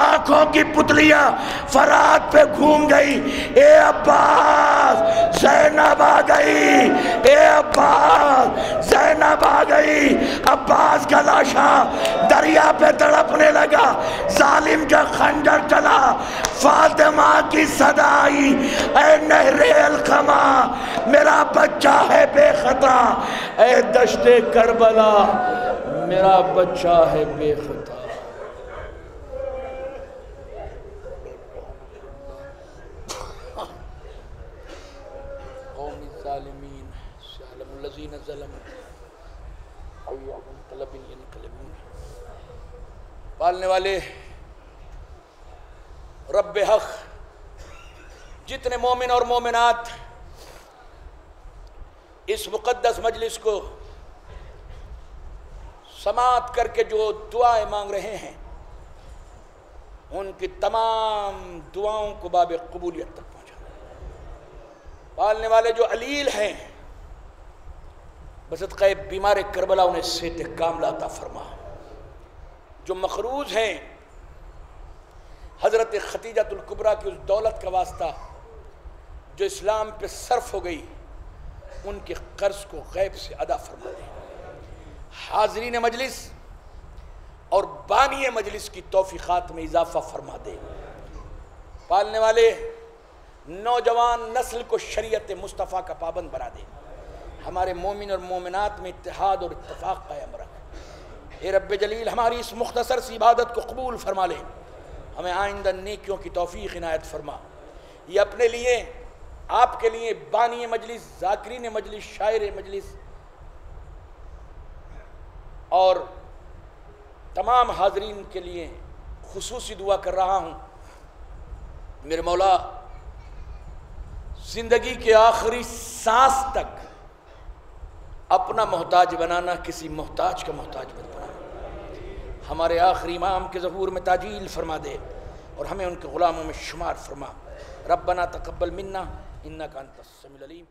آنکھوں کی پتلیاں فرات پہ گھوم گئی۔ اے عباس زینب آ گئی، اے عباس زینب آ گئی۔ عباس کا لاشا دریا پہ تڑپنے لگا، ظالم کا خنجر چلا۔ فاطمہ کی صدا آئی، اے نہر القما میرا بچہ ہے بے خطا، اے دشت کربلا میرا بچہ ہے بے خطا۔ قوم الظالمین سیعلم الذین ظلموا ایہم منقلب ینقلبون۔ پالنے والے رب حق، جتنے مومن اور مومنات اس مقدس مجلس کو سماعت کر کے جو دعائیں مانگ رہے ہیں ان کی تمام دعاؤں کو باب قبولیت تک پہنچا۔ پالنے والے جو علیل ہیں بصدقہ بیمار کربلا انہیں صحت کاملہ عطا فرما۔ جو مقروض ہیں حضرت ختیجۃ الکبریٰ کی اس دولت کا واسطہ جو اسلام پہ صرف ہو گئی، ان کے قرض کو غیب سے ادا فرما دے۔ حاضرین مجلس اور بانی مجلس کی توفیقات میں اضافہ فرما دے۔ پالنے والے نوجوان نسل کو شریعت مصطفیٰ کا پابند بنا دے۔ ہمارے مومن اور مومنات میں اتحاد اور اتفاق قائم رکھ۔ اے رب جلیل ہماری اس مختصر سی عبادت کو قبول فرما لے، ہمیں آئندہ نیکیوں کی توفیق عنایت فرما۔ یہ اپنے لیے، آپ کے لیے، بانی مجلس، ذاکرین مجلس، شاعر مجلس اور تمام حاضرین کے لیے خصوصی دعا کر رہا ہوں۔ میرے مولا زندگی کے آخری سانس تک اپنا محتاج بنانا، کسی محتاج کا محتاج مت بنانا۔ ہمارے آخری امام کے ظہور میں تعجیل فرما دے اور ہمیں ان کے غلاموں میں شمار فرما۔ ربنا تقبل منا انک انت السمیع العلیم۔